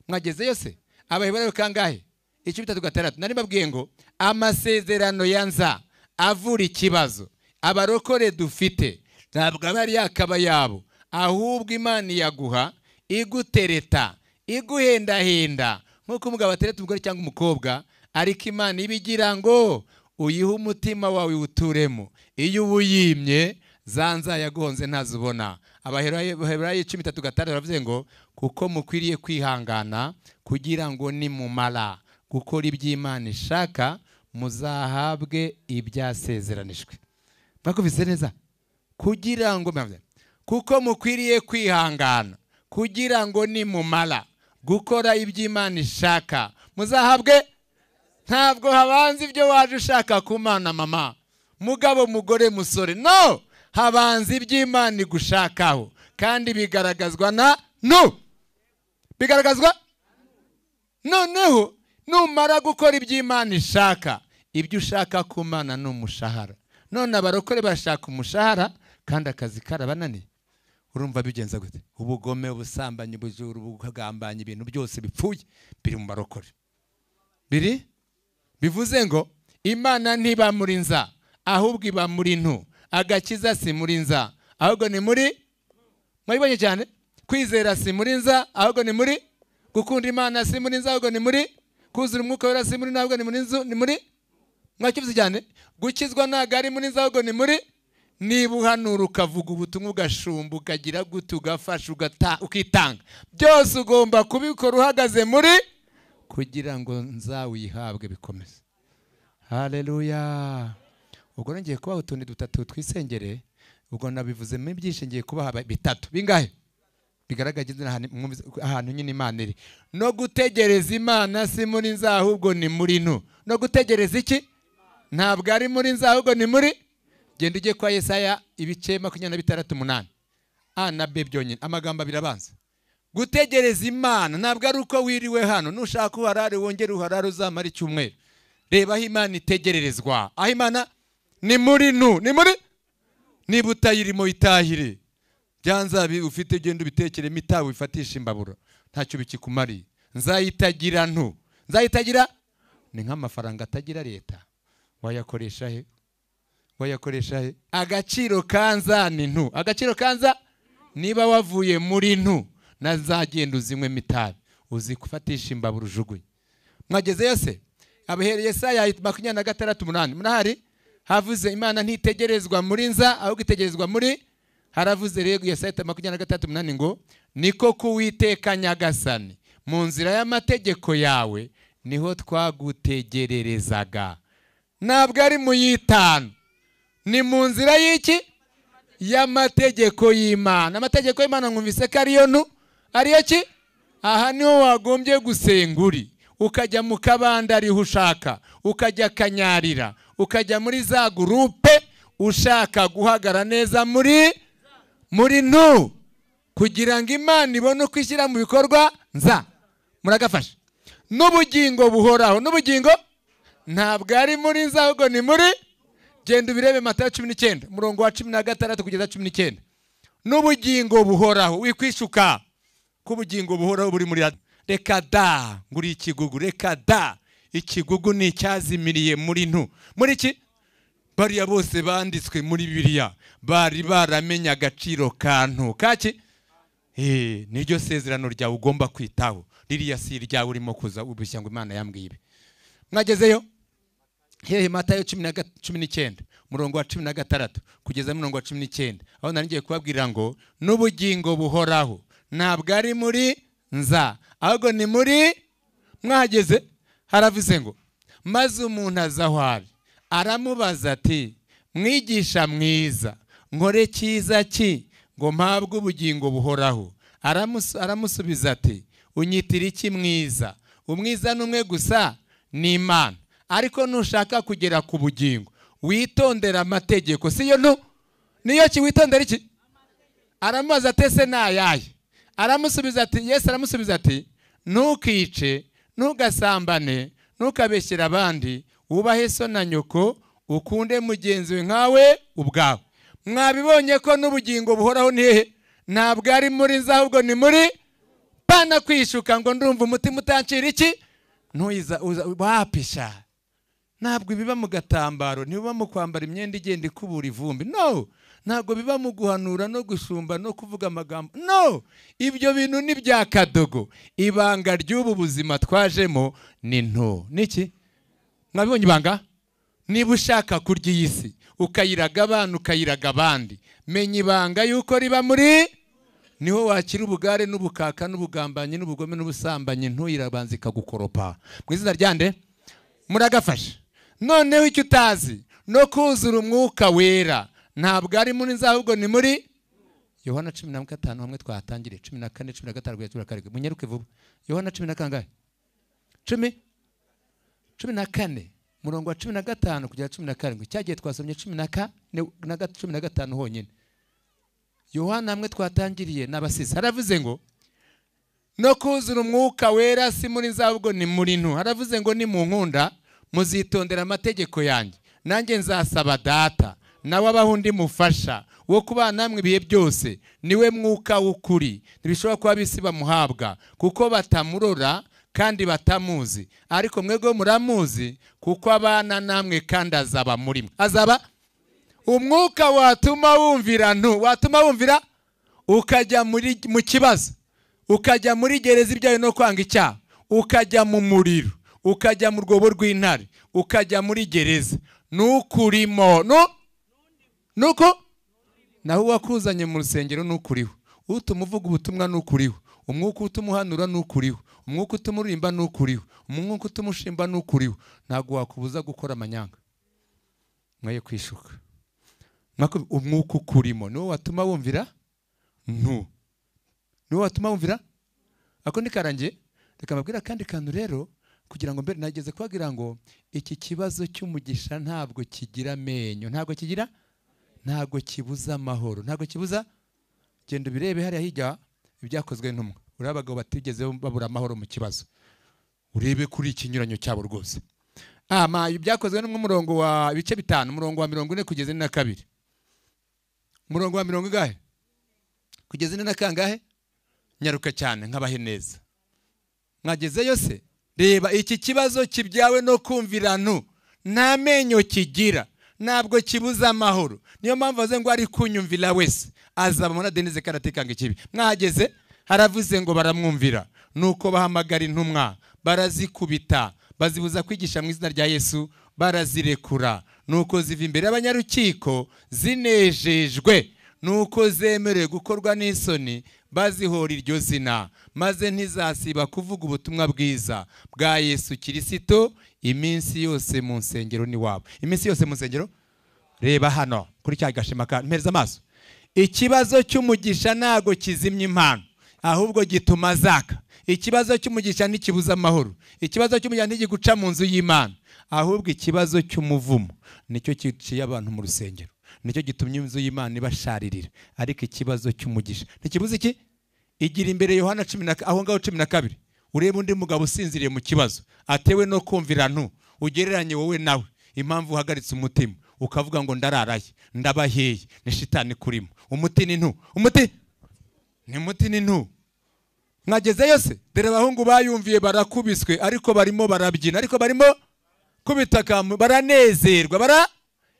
Mwageze yose? Abaheburayo kangahe? 13:6. Nari babwiye ngo amasezerano yanza avura ikibazo abarokore dufite ntabwo abari yakaba yabo, ahubwo Imana yaguha igutereta, iguhendahenda nk'uko umugabo atereta umugore cyangwa umukobwa, ariko Imana ibigira ngo uyihe umutima wawe uturemo. Iyo ubuyimye zanza yaguhonze ntazubona. Abaheburayo 13:6 baravuze ngo kuko mukwiriye kwihangana kugira ngo nimumara gukora iby'Imana ishaka muzahabwe ibyasezeranijwe. Bakubise neza? Kugira ngo kuko mukwiriye kwihangana kugira ngo nimumara gukora iby'Imana ishaka muzahabwe. Ntabwo habanza ibyo waje ushaka ku Mana mama, mugabo, mugore, musore. No, habanza iby'Imana igushakaho, kandi bigaragazwa na bigaragazwa. Noneho numara gukora iby'Imana ishaka, ibyo ushaka ku Mana n'umushahara. None abarokore bashaka umushahara kandi akazi karabananiye. Urumva bigenza gute? Ubugome, ubusambanyi, ubujura, ubugambanye, ibintu byose bipfuye biri mu barokore. Bivuze ngo Imana ntiba muri nza, ahubwo iba muri ntu. Agakiza si muri nza, ahubwo ni muri. Mwibonye cyane? Kwizera si muri nza, ahubwo ni muri. Gukunda Imana si muri nza, ahubwo ni muri. Kuzura umwuka wera si muri, ahubwo ni muri nzu, ni muri. Mwakivuze cyane? Gukizwa ntago ari muri nza, ahubwo ni muri. Niba uhanura ukavuga ubutumwa ugashumba ukagira gute ugafasha ukitanga, byose ugomba kubikora uhagaze muri, kugira ngo nzawihabwe bikomeze. Haleluya. Ubwo ngiye kubaha utundi 3 twisengere. Ubwo nabivuzemo ibyinshi, ngiye kubaha 3. Bingahe? Bigaragaje ahantu nyine Imana iri. No gutegereza Imana si muri nza, ahubwo ni muri ntu. No gutegereza iki? Ntabwo ari muri nza, ahubwo ni muri. Genda ujye kwa Yesaya 26:8. A na B byonyine, amagambo abirabanza. gutegereza Imana ntabwo ari uko wiriwe hano, nushaka uharare wongere uharare uzamara icyumweru. Reba aho Imana itegererezwa, aho Imana ni muri niba utayirimo itahire. Byanzabi ufite genda ubitekeremo itawe wifatisha imbabura, ntacyo bikikumariye. Nzayitagira ni nk'amafaranga atagira leta, wayakoresha he? Agaciro kanza ni agaciro kanza niba wavuye muri nazagenda uzinywe mitabi, uzi kufatisha imbabura ujugunye. Mwageze yose abahereye Yesaya 26:8 murahari, havuze Imana ntitegerezwa muri nza ahubwo itegerezwa muri, haravuze rego Yesaya 26:8 ngo niko kuwiteka Nyagasani mu nzira y'amategeko yawe niho twagutegererezaga. Ntabwo ari mu y'itanu, ni mu nzira y'iki? Y'amategeko y'Imana. Amategeko y'Imana nkumvise ko ariyo ki? Aha niho wagombye gusenguri, ukajya mu kabanda ariho ushaka, ukajya kanyarira, ukajya muri za gurupe ushaka guhagara neza muri kugira ngo Imana ibone uko ishyira mu bikorwa nza. Muragafasha n'ubugingo buhoraho, n'ubugingo ntabwo ari muri nza ahubwo ni muri, genda ubirebe Matayo 19:16 kugeza 19. N'ubugingo buhoraho, wikwishuka ko ubugingo buhoraho buri muri reka da nguri ikigugu, reka da ikigugu ni cyazimiriye muri ki? Bariya bose banditswe muri Bibiliya bari baramenya agaciro kantu kaki. Niryo sezerano ryawe ugomba kwitaho, ririya si ryawe urimo kuza ubushya ngo Imana yambwiye ibi. Mwagezeyo hehe? Matayo 19:16 kugeza 19, aho nari kubabwira ngo n'ubugingo buhoraho ntabwo ari muri nza ahubwo ni muri. Mwageze haravuze ngo maze umuntu aza aho ari aramubaza ati mwigisha mwiza, nkore cyiza ki ngo mpabwe ubugingo buhoraho? Aramusubiza ati unyitira iki mwiza? Umwiza n'umwe gusa ni Imana, ariko nushaka kugera ku bugingo witondera amategeko. Siyo niyo ki? Witondera iki? Aramubaza ati ese nayaye? Aramusubiza ati Yesu aramusubiza ati ntukice, ntugasambane, ntukabeshyera abandi, wubahe so na nyoko, ukunde mugenzi we nkawe ubwawe. Mwabibonye ko n'ubugingo buhoraho ni hehe? Ntabwo ari muri nza ahubwo ni muri. Pana kwishuka ngo ndumva umutima utancira iki, ntuyiza wapisha. Ntabwo biba mu gatambaro, ntibiba mu kwambara imyenda igenda ikubura ivumbi, ntabwo biba mu guhanura no gushumba no kuvuga amagambo, ibyo bintu ni bya kadogo. Ibanga ry'ubu buzima twajemo ni niki? Mwabibonye ibanga? Niba ushaka kurya iyi si ukayiraga abantu ukayiraga abandi, menya ibanga yuko riba muri, niho wakira ubugare n'ubukaka n'ubugambanyi n'ubugome n'ubusambanyi, ntuyirabanza ikagukoropa. Mu izina ryande muragafasha. Noneho icyo utazi no kuzura umwuka wera ntabwo ari muri nza ahubwo ni muri Yohana 15 hamwe twatangire 14 15 kugeza 17. Munyeruke vuba. Yohana 15 murongo wa 15 kugeza 17. Cyagiye twasomye 15 honyine. Yohana hamwe twatangiriye n'abasisi haravuze ngo no kuzura umwuka wera si muri nza ahubwo ni muri haravuze ngo ni mu nkunda muzitondera amategeko yanjye, nanjye nzasaba Data nawe abaho undi mufasha wo kubana namwe ibihe byose, niwe mwuka w'ukuri. Ntibishobora kuba bisi bamuhabwa kuko batamurora kandi batamuzi, ariko mwebwe muramuzi kuko abana namwe kandi azaba muri mwe. Azaba umwuka watuma wumvira ukajya mu kibazo, ukajya muri gereza ibyawe no kwanga icyaha, ukajya mu muriro, ukajya mu rwobo rw'intare, ukajya muri gereza. Nukurimo nuko naho wakuzanye mu rusengero nukuriho, utuma uvuga ubutumwa nukuriho, umwuka utuma uhanura nukuriho, umwuka utuma uririmba nukuriho, umwuka utuma ushimba nukuriho. Ntabwo wakubuza gukora amanyanga. Mwaye kwishuka. Umwuka ukurimo niwo watuma wumvira niwo watuma wumvira. Ako nikarangiye reka mbabwira kandi kantu rero, kugira ngo mbere nageze kwagira ngo iki kibazo cy'umugisha ntabwo kigira amenyo, ntabwo kibuza amahoro, ntabwo kibuza. Genda ubirebe hariya hirya ibyakozwe n'intumwa uri abagabo batigeze babura amahoro mu kibazo. Urebe kuri ikinyuranyo cyabo rwose. Ibyakozwe n'umurongo wa ibice 5, umurongo wa 40 kugeza na 2. Umurongo wa 40 gahe kugeza na kangahe? Nyaruka cyane nkabahe neza. Mwagezeyo se? Reba iki kibazo kibyawe no kumvirano nta menyo kigira, ntabwo kibuza amahoro. Niyo mpamvu aze ngo ari kunyumvira wese azaba muri Denise karatekanga ikibi. Mwageze haravuze ngo baramwumvira, nuko bahamagara intumwa barazikubita, bazibuza kwigisha mu izina rya Yesu, barazirekura. Nuko ziva imbere y'abanyarukiko zinejejwe, nuko zemerewe gukorwa n'isoni, bazihora iryo zina, maze ntizasiba kuvuga ubutumwa bwiza bwa Yesu Kristo iminsi yose mu nsengero ni wabo. Iminsi yose mu nsengero. Reba hano kuri cya gashema ka mpereza amaso. Ikibazo cy'umugisha nago kizimya impano, ahubwo gituma zaka. Ikibazo cy'umugisha ntikibuza amahoro, ikibazo cy'umugisha ntigiguca mu nzu y'Imana, ahubwo ikibazo cy'umuvumo nicyo kiciye abantu mu rusengero, nicyo gitumye inzu y'Imana ibasharirira. Ariko ikibazo cy'umugisha ntikibuza iki? Igira imbere Yohana 10 aho ngaho 12. Urebe undi mugabo usinziriye mu kibazo, atewe no kumvira ugereranye wowe nawe, impamvu uhagaritse umutima ukavuga ngo ndararaye, ndabaheye, ni shitani kurimo. Umuti ni ntu, umuti ni muti ni ntu. Mwagezeyo se? Dore abahungu bayumviye barakubiswe, ariko barimo barabyina, ariko barimo kubitaka, baranezerwa.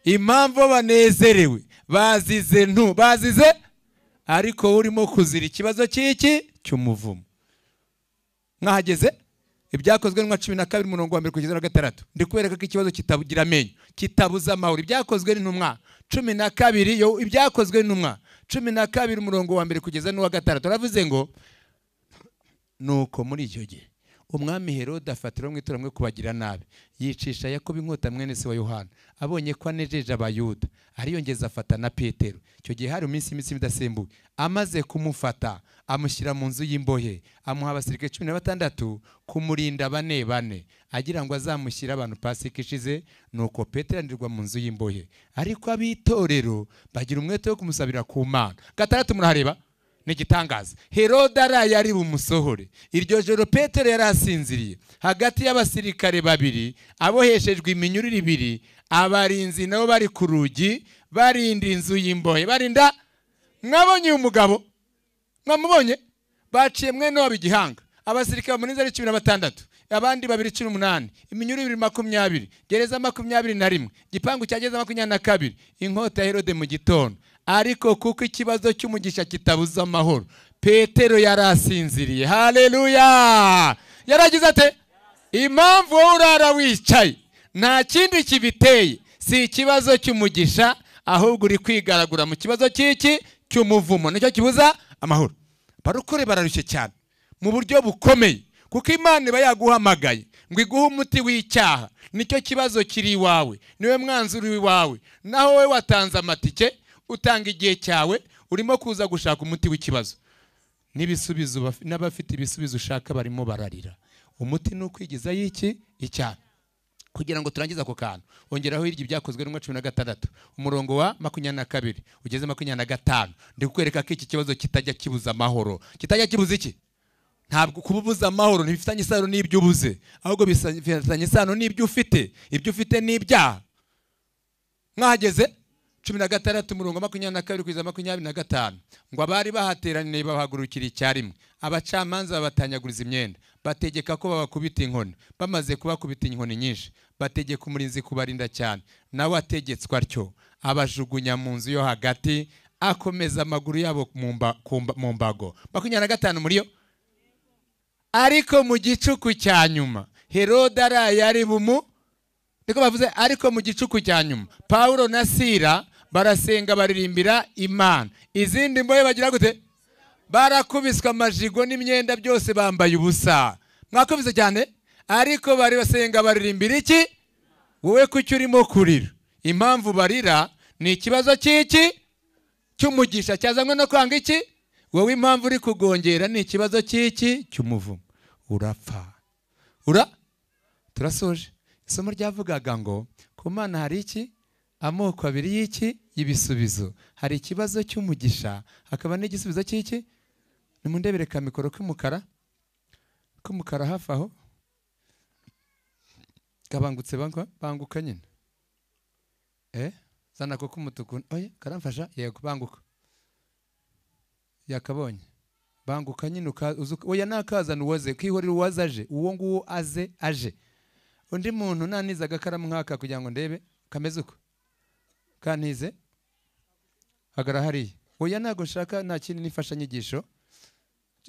Impamvu banezerewe bazize ntu, bazize ariko urimo kuzira ikibazo cy'iki cy'umuvumo. Mwahageze? Ibyakozwe n'umwa 12 umurongo wa 1 kugeza na 6. Ndi kubereka ko ikibazo kitabugira amenyo, kitabuza amahoro. Ibyakozwe n'intumwa 12 yo ibyakozwe n'intumwa 12 umurongo wa 1 kugeza n'uwa 6. Turavuze ngo nuko muri icyo gihe umwami Herode afatira umwitura mwe kubagira nabi, yicisha Yakobo inkota mwene se wa Yohana, abonye ko anejeje abayuda, ariyongeza afata na Petero. Icyo gihe hari iminsi midasembuye. Amaze kumufata amushyira mu nzu y'imbohe, amuha abasirikare 16 kumurinda bane, agira ngo azamushyira abantu Pasika ishize. Nuko Petero andirwa mu nzu y'imbohe, ariko abitorero bagira umwete wo kumusabira ku Mana. 6 murahareba ni gitangaza. Herode araye ari bumusohore. Iryo joro Petero yarasinziriye hagati y'abasirikare 2 aboheshejwe iminyururu 2, abarinzi nabo bari ku rugi barinda inzu y'imbohe. Barinda. Mwabonye umugabo? Mwamubonye? Baciye mwene wabo igihanga. Abasirikare bamurinze ari 16, abandi 218, iminyururu 20, gereza 21, gipangu cyageza 22, inkota ya Herode mu gitondo. Ariko kuko ikibazo cy'umugisha kitabuza amahoro, Petero yarasinziriye. Haleluya! Yaragize ate? Impamvu urara wicaye nta kindi kibiteye, si ikibazo cy'umugisha, ahubwo uri kwigaragura mu kibazo cy'iki cy'umuvumo, nicyo kibuza amahoro. Barukore bararushye cyane mu buryo bukomeye, kuko Imana iba yaguhamagaye ngo iguhe umuti w'icyaha. Nicyo kibazo kiri iwawe, niwe mwanzuro w'iwawe, naho we watanze amatike, utanga igihe cyawe, urimo kuza gushaka umuti w'ikibazo. N'ibisubizo n'abafite ibisubizo ushaka barimo bararira. Umuti ni ukwigiza y'iki icyaha. Kugira ngo turangiza ako kantu, ongeraho iryo byakozwe n'umwa 16 umurongo wa 22 ugeze 25. Ndi kukwereka ko iki kibazo kitajya kibuza amahoro. Kitajya kibuza iki? Ntabwo kububuza amahoro ntibifitanye isano n'ibyo ubuze, ahubwo bifitanye isano n'ibyo ufite. Ibyo ufite ni ibyaha. Mwahageze 16 umurongo 22 kugeza 25. Ngo abari bahateraniye bahagurukira icyarimwe, abacamanza babatanyaguriza imyenda, bategeka ko babakubita inkoni. Bamaze kubakubita inkoni nyinshi, bategeka umurinzi kubarinda cyane. Nawe ategetswe atyo, abajugunya mu nzu yo hagati, akomeza amaguru yabo mu mbago. 25 muri yo. Ariko mu gicuku cya nyuma Herode araye ari bumu, niko bavuze, ariko mu gicuku cya nyuma Paulo na Sila barasenga baririmbira Imana. Izindi mbohe bagira gute? Barakubiswa amajigo n'imyenda byose bambaye ubusa. Mwakubise cyane? Ariko bari basenga baririmbira iki? Wowe kuki urimo kurira? Impamvu barira ni ikibazo cy'iki cy'umugisha cyazanywe no kwanga iki? Wowe impamvu uri kugongera ni ikibazo cy'iki cy'umuvumo. Urapfa. Turasoje. Isomo ryavugaga ngo ku Mana hari iki? Amoko abiri y'iki y'ibisubizo. Hari ikibazo cy'umugisha, hakaba n'igisubizo cy'iki? nimundebere ka mikoro k'umukara hafi aho kabangutse banguka nyine zana ko k'umutuku oye karamfasha yego banguka yakabonye banguka nyine oya nakazana uwaze kwihorera uwazaje uwo nguwo aje undi muntu naniza agakaramu nk'aka kugira ngo ndebe kameze uko kantize hagara hariya oya ntago nshaka nta kindi nifasha nyigisho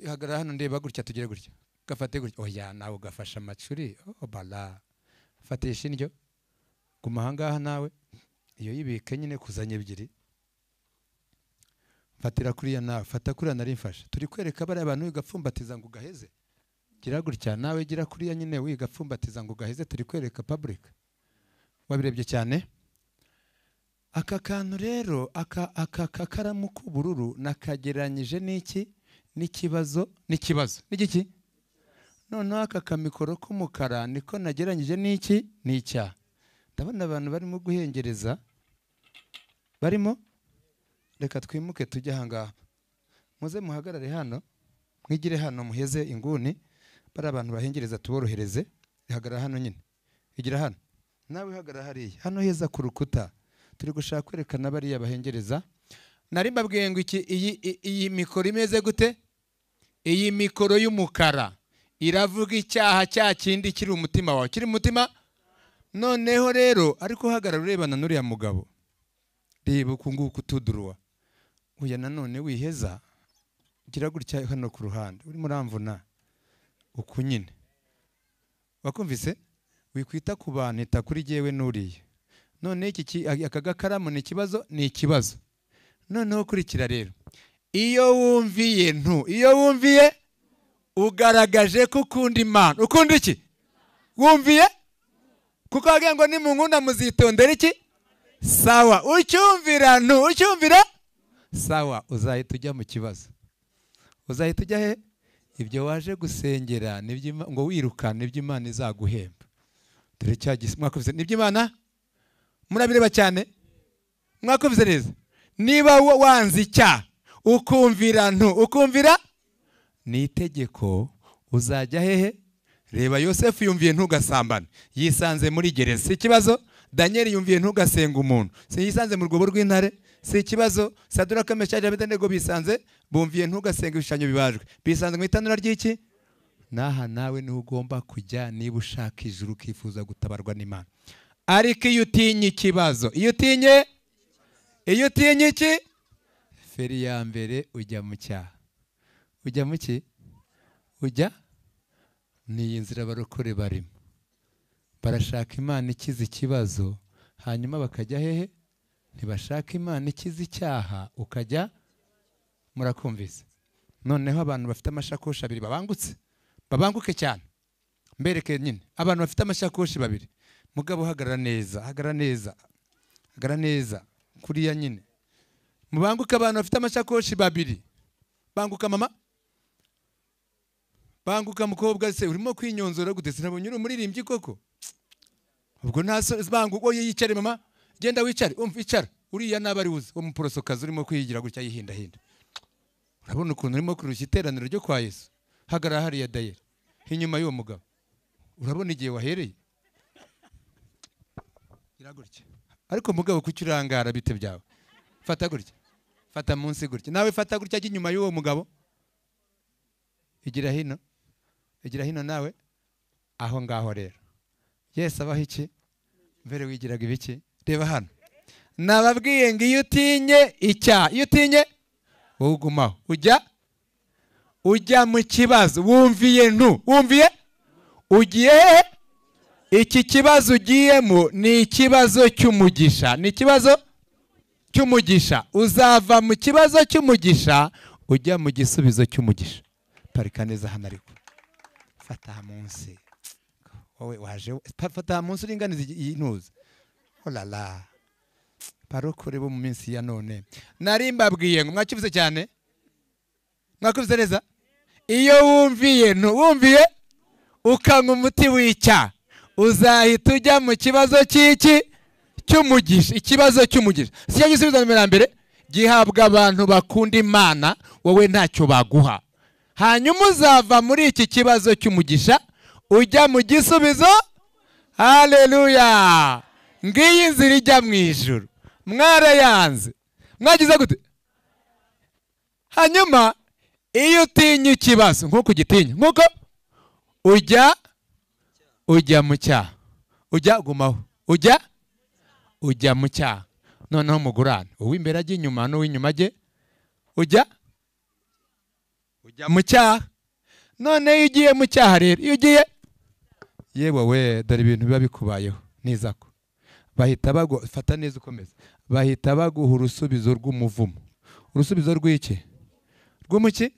hagara hano ndeba gutya tugire gutya gafate gutya oya nawe ugafasha amacuri bala fatisha indyo guma ahangaha nawe iyo yibike nyine kuzanye ebyiri fatira kuriya nawe fata kuriya nari mfasha turi kwereka bari abantu wigapfumbatiza ngo ugaheze gira gutya nawe gira kuriya nyine wigapfumbatiza ngo ugaheze turi kwereka public wabirebye cyane aka kantu rero aka kakaramu k'ubururu nakageranyije n'iki n'ikibazo n'igiki noneho aka kamikoro k'umukara niko nageranyije n'iki n'icyaha ndabona abantu barimo guhengereza barimo reka twimuke tujye ahangaha muze muhagarare hano mwigire hano muheze inguni bari abantu bahengereza tuborohereze ihagarara hano nyine igira hano nawe ihagarara hariya hano heza ku rukuta turi gushaka kwerekana bariya bahengereza nari mbabwiye ngo iyi mikoro imeze gute iyi mikoro y'umukara iravuga icyaha cya kindi kiri umutima wawe kiri umutima noneho rero ariko uhagarara urebana n'uriya mugabo reba uku nguku tuduruwa uya nanone wiheza gira gutya hano ku ruhande urimo uramvuna uku nyine wakumvise wikwita ku bantu ita kuri jyewe n'uriye none aka gakaramu ni ikibazo noneho kurikira rero iyo wumviye ugaragaje ko ukunda Imana ukunda iki wumviye kuko wagira ngo nimunkunda muzitondera iki sawa ucyumvira sawa uzahita ujya mu kibazo uzahita ujya he ibyo waje gusengera ngo wirukane ibyo Imana izaguhemba dore mwakoze nibyo Imana murabireba cyane mwakoze neza niba wanze icyaha ukumvira ni itegeko uzajya hehe reba Yosefu yumviye ntugasambane yisanze muri gereza si ikibazo Daniel yumviye ntugasenga umuntu si yisanze mu rwobo rw'intare si ikibazo Saduraka Meshaki Abedenego bisanze bumviye ntugasenga ibishushanyo bibajwe bisanze mu itanura ry'iki naha nawe niho ugomba kujya niba ushaka ijuru ukifuza gutabarwa n'Imana ariko iyo utinye ikibazo iyo utinye iki feri ya mbere ujya mu cyaha ujya mu ki ujya ni inzira barokore barimo barashaka Imana ikiza ikibazo hanyuma bakajya hehe ntibashaka Imana ikiza icyaha ukajya murakumvise noneho abantu bafite amashakoshi abiri babanguke cyane mbereke nyine abantu bafite amashakoshi babiri mugabo hagarara neza kuriya nyine mubanguke abantu bafite amashakoshi babiri banguka mama banguka mukobwa se urimo kwinyonzora gute sinabonye uri umuririmbyi koko ubwo banguka yicare mama genda wicare icara uriya nabari uzi wo muporosokazi urimo kwigira gutya yihindahinda urabona ukuntu urimo kurushya iteraniro ryo kwa Yesu hagarara hariya dayeri inyuma y'uwo mugabo urabona igihe wahereye iragutya ariko mugabo kuki urangara bite byawe fata gutya fata munsi gutya nawe fata gutya inyuma y'uwo mugabo igira hino nawe aho ngaho rero Yesu abaho iki mbere wigiraga ibiki reba hano nababwiye ngo iyo utinye icyaha iyo utinye wowe ugumaho ujya mu kibazo wumviye ugiye iki kibazo ugiyemo ni ikibazo cy'umugisha ni ikibazo cy'umugisha uzava mu kibazo cy'umugisha ujya mu gisubizo cy'umugisha parika neza hano ariko fata munsi wowe waje fata munsi uringaniza intuza olala parokore bo mu minsi ya none nari mbabwiye ngo mwakivuze cyane mwakuvuze neza iyo wumviye ukanywa umuti w'icyaha uzahita ujya mu kibazo cy'umugisha ikibazo cy'umugisha si cyo gisubizo mbere gihabwa abantu bakunda Imana wowe ntacyo baguha hanyuma uzava muri iki kibazo cy'umugisha ujya mu gisubizo. Haleluya! Ngiyi inzira ijya mu ijuru. Mwarayanze, mwagize gute? Hanyuma iyo utinya ikibazo nko kugitinya, nkuko ujya mu cyaha, ujya gumaho, ujya mu cyaha. Noneho mugurane, uw'imbere ajya inyuma n'uw'inyuma ajye ujya mu cyaha. None iyo ugiye mu cyaha rero, iyo ugiye, yewe we, dore ibintu biba bikubayeho nizako, bahita fata neza ukomeza, bahita baguha urusubizo rw'umuvumo. Urusubizo rw'iki? Rw'umuki?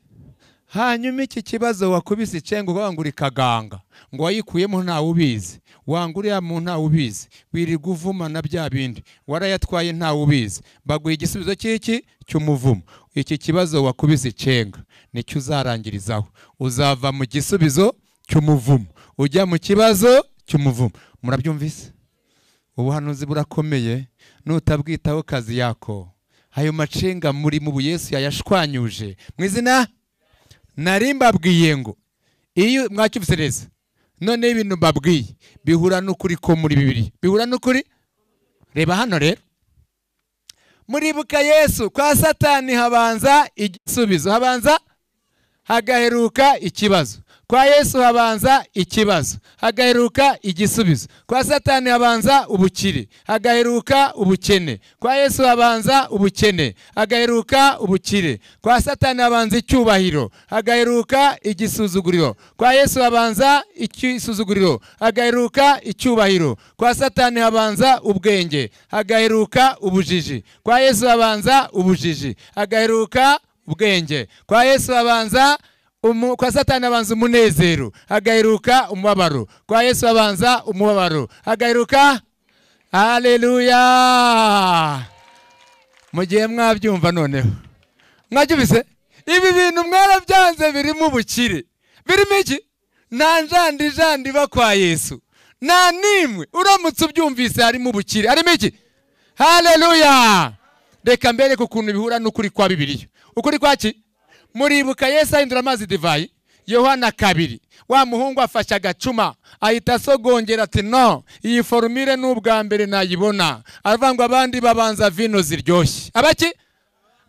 Hanyuma iki kibazo wakubise icengo wangura ikaganga ngo wayikuyemo ntawe ubizi, wanguriya mu ntawe ubizi, wirirwa uvuma na bya bindi warayatwaye ntawe ubizi, baguha igisubizo cy'iki? Cy'umuvumo. Iki kibazo wakubise icenga nicyo uzarangirizaho, uzava mu gisubizo cy'umuvumo ujya mu kibazo cy'umuvumo. Murabyumvise? Ubuhanuzi burakomeye, nutabwitaho kazi yako. Ayo macenga muri mu Yesu yayashwanyuje mu izina. Nari mbabwiye ngo iyo mwacyumvise neza, none ibintu mbabwiye bihura n'ukuri ko muri Bibiliya, bihura n'ukuri. Reba hano rero, muribuka Yesu kwa Satani habanza igisubizo, habanza hagaheruka ikibazo. Kwa Yesu habanza ikibazo, hagaheruka igisubizo. Kwa Satani habanza ubukire, hagaheruka ubukene. Kwa Yesu habanza ubukene, hagaheruka ubukire. Kwa Satani habanza icyubahiro, hagaheruka igisuzuguriro. Kwa Yesu habanza igisuzuguriro, hagaheruka icyubahiro. Kwa Satani habanza ubwenge, hagaheruka ubujiji. Kwa Yesu habanza ubujiji, hagaheruka ubwenge. Kwa Yesu habanza kwa Satani habanza umunezero, hagaheruka umubabaro. Kwa Yesu habanza umubabaro, hagaheruka. Haleluya! Mugiye mwabyumva noneho, mwabyumvise? Ibi bintu mwarabyanze birimo ubukire, birimo iki? Nta njandi ba kwa Yesu, nta nimwe. Uramutse ubyumvise harimo ubukire, harimo iki? Haleluya! Reka mbere ku kuntu bihura n'ukuri kwa Bibiliya. Ukuri kwaki? Muribuka Yesu ahindura amazi divayi, Yohana 2, wa muhungu afasha agacuma ahita asogongera ati no, iyi formule n'ubwa mbere nayibona. Aravuga ngo abandi babanza vino ziryoshye, abaki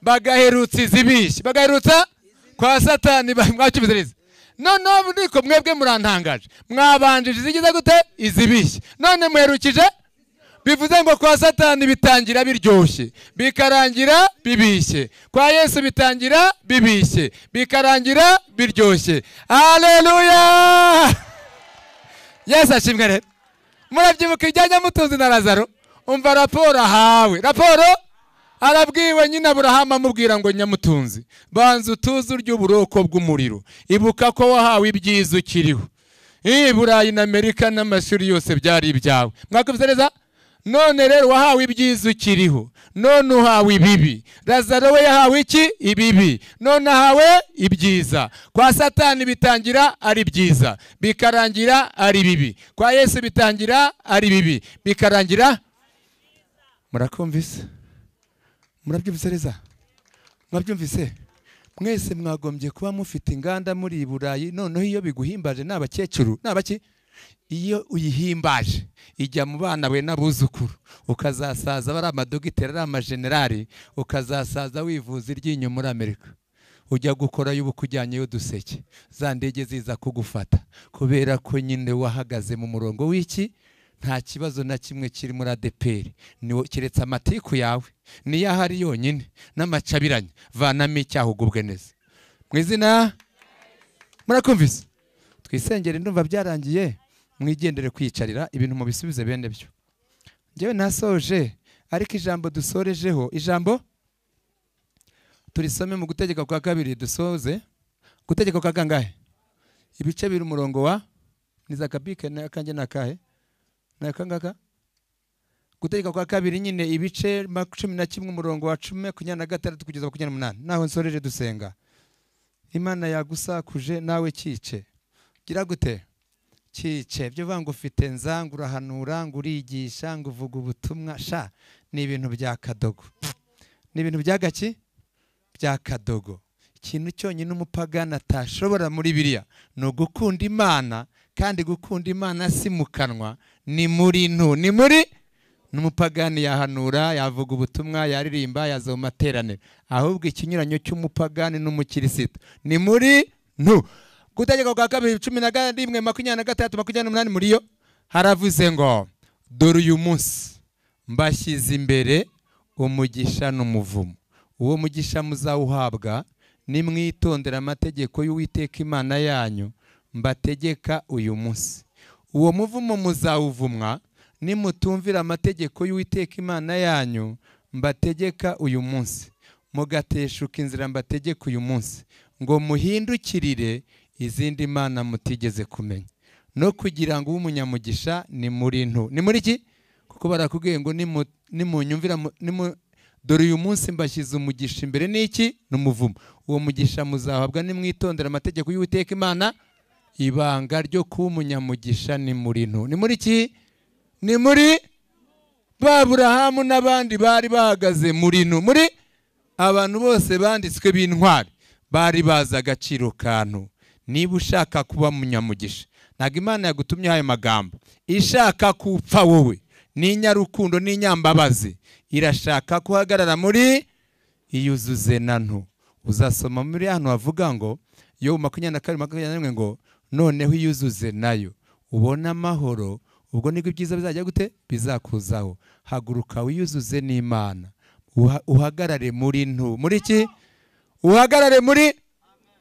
bagaherutsa izibishye, bagaherutsa kwa Satani. Mwacyumvise? None niko mwebwe murantangaje, mwabanjije izigize gute? Izibishye. None muherukije, bivuze ngo kwa Satani bitangira biryoshye bikarangira bibishye, kwa Yesu bitangira bibishye bikarangira biryoshye. Haleluya! Yesu ashimwe rero. Murabyibuka ijyanye mutunzi na Lazaro? Umva raporo ahawe. Raporo arabwiwe nyina Aburahamu amubwira ngo nyamutunzi, banza utuze urya uburoko bw'umuriro, ibuka ko wahawe ibyiza ukiriho. Burayi na Amerika n'amashuri yose byari ibyawe. Mwakumvise neza? None rero wahawe ibyiza ukiriho, none uhawe ibibi. Lazaro we yahawe iki? Ibibi. None ahawe ibyiza. Kwa Satani bitangira ari byiza bikarangira ari bibi. Kwa Yesu bitangira ari bibi bikarangira. Murakumvise? Murabyumvise neza? Mwabyumvise? Mwese mwagombye kuba mufite inganda muri Burayi. Noneho iyo biguhimbaje n'abakecuru n'abaki, iyo uyihimbaje ijya mu bana we n'abuzukuru, ukazasaza bari amadogiteri ari amajenerali, ukazasaza wivuza iryinyo muri Amerika, ujya gukora y'ubukwe ujyanyeyo duseke, za ndege ziza kugufata kubera ko nyine wahagaze mu murongo w'iki. Nta kibazo na kimwe kiri muri ADPR, kiretse amatiku yawe niyo ahari yonyine n'amacabiranye. Vanamo icyaha ugubwe neza mu izina. Murakumvise? Twisengere, ndumva byarangiye, mwigendere kwicarira ibintu mu bisubize bene byo. Ngewe nasoje, ariko ijambo dusorejeho, ijambo turisome mu Gutegeka kwa 2, dusoze Gutegeka kwa kangahe? Ibice biri umurongo wa nizakabike na kanjye nakahe na kangaka. Gutegeka kwa 2 nyine ibice 11 umurongo wa 10 kugeza ku 28. Naho nsoreje dusenga. Imana yagusakuje nawe cyice, gira gute? Cyice. Byo vanga ufite nzanga, urahanura, ngurigisha, nguvuga ubutumwa, sha ni ibintu bya kadogo, ni ibintu byagaki bya kadogo. ikintu cyonyine umupagani atashobora muri Bibiliya ni ugukunda Imana, kandi gukunda Imana si mu kanwa, ni muri ntu. Ni muri n'umupagani yahanura, yavuga ubutumwa, yaririmba, yaza mu materaniro, ahubwo ikinyuranyo cy'umupagani n'umukirisitu ni muri ntu. Gutegeka kwa kabiri 11:26-28 muri yo haravuze ngo dore uyu munsi mbashyize imbere umugisha n'umuvumo. Uwo mugisha muzawuhabwa nimwitondera amategeko y'Uwiteka Imana yanyu mbategeka uyu munsi. Uwo muvumo muzawuvumwa nimutumvira amategeko y'Uwiteka Imana yanyu mbategeka uyu munsi, mugateshuka inzira mbategeka uyu munsi, ngo muhindukirire izindi mana mutigeze kumenya, no kugira ngo umunyamugisha ni muri ntu. Ni muri ki? Kuko barakubwiye ngo nimunyumvira dore uyu munsi mbashyize umugisha imbere n'iki? N'umuvumo. Uwo mugisha muzahabwa nimwitondera amategeko y'Uwiteka Imana. Ibanga ryo kuba umunyamugisha ni muri ntu. Ni muri ki? Ni muri Aburahamu n'abandi bari bahagaze muri ntu. Muri abantu bose banditswe b'intwari bari bazi agaciro kantu. Niba ushaka kuba umunyamugisha, ntabwo Imana yagutumye ayo magambo ishaka kupfa wowe, ni nyarukundo ni nyambabazi, irashaka kuhagarara muri iyuzuze na ntu. Uzasoma muri hano havuga ngo Yobu 22:21 ngo noneho iyuzuze nayo ubona amahoro, ubwo nibwo ibyiza bizajya gute? Bizakuzaho. Haguruka wiyuzuze n'Imana, uhagarare muri ntu. Muri ki? Uhagarare muri.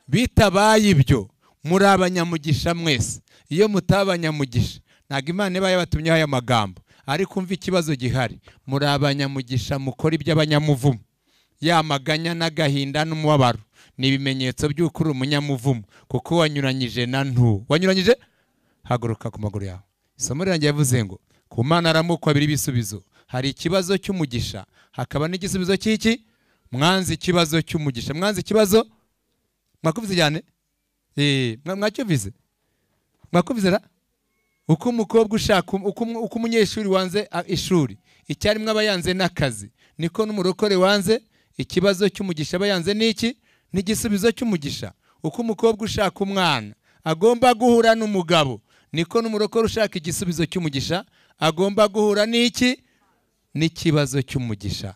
Bitabaye ibyo muri abanyamugisha mwese. Iyo mutabanyamugisha ntabwo Imana iba yabatumye aya magambo, ariko umva ikibazo gihari. Muri abanyamugisha mukora iby'abanyamuvumo, yamaganya n'agahinda n'umubabaro ni ibimenyetso by'uko uri umunyamuvumo, kuko wanyuranyije na ntu. Wanyuranyije? Haguruka ku maguru yawe. Isomo rirangiye yavuze ngo ku Mana aramuko abiri ibisubizo. Hari ikibazo cy'umugisha, hakaba n'igisubizo cy'iki? Mwanzi ikibazo cy'umugisha. Mwanzi ikibazo? Mwakuvize cyane? Mwacyuvize? Mwakuvize ra? Uko umukobwa ushaka, uko umunyeshuri wanze ishuri, icyarimwe aba yanze n'akazi, niko n'umurokore wanze ikibazo cy'umugisha aba yanze n'iki? N'igisubizo cy'umugisha. Uko umukobwa ushaka umwana agomba guhura n'umugabo, niko n'umurokore ushaka igisubizo cy'umugisha agomba guhura n'iki? N'ikibazo cy'umugisha.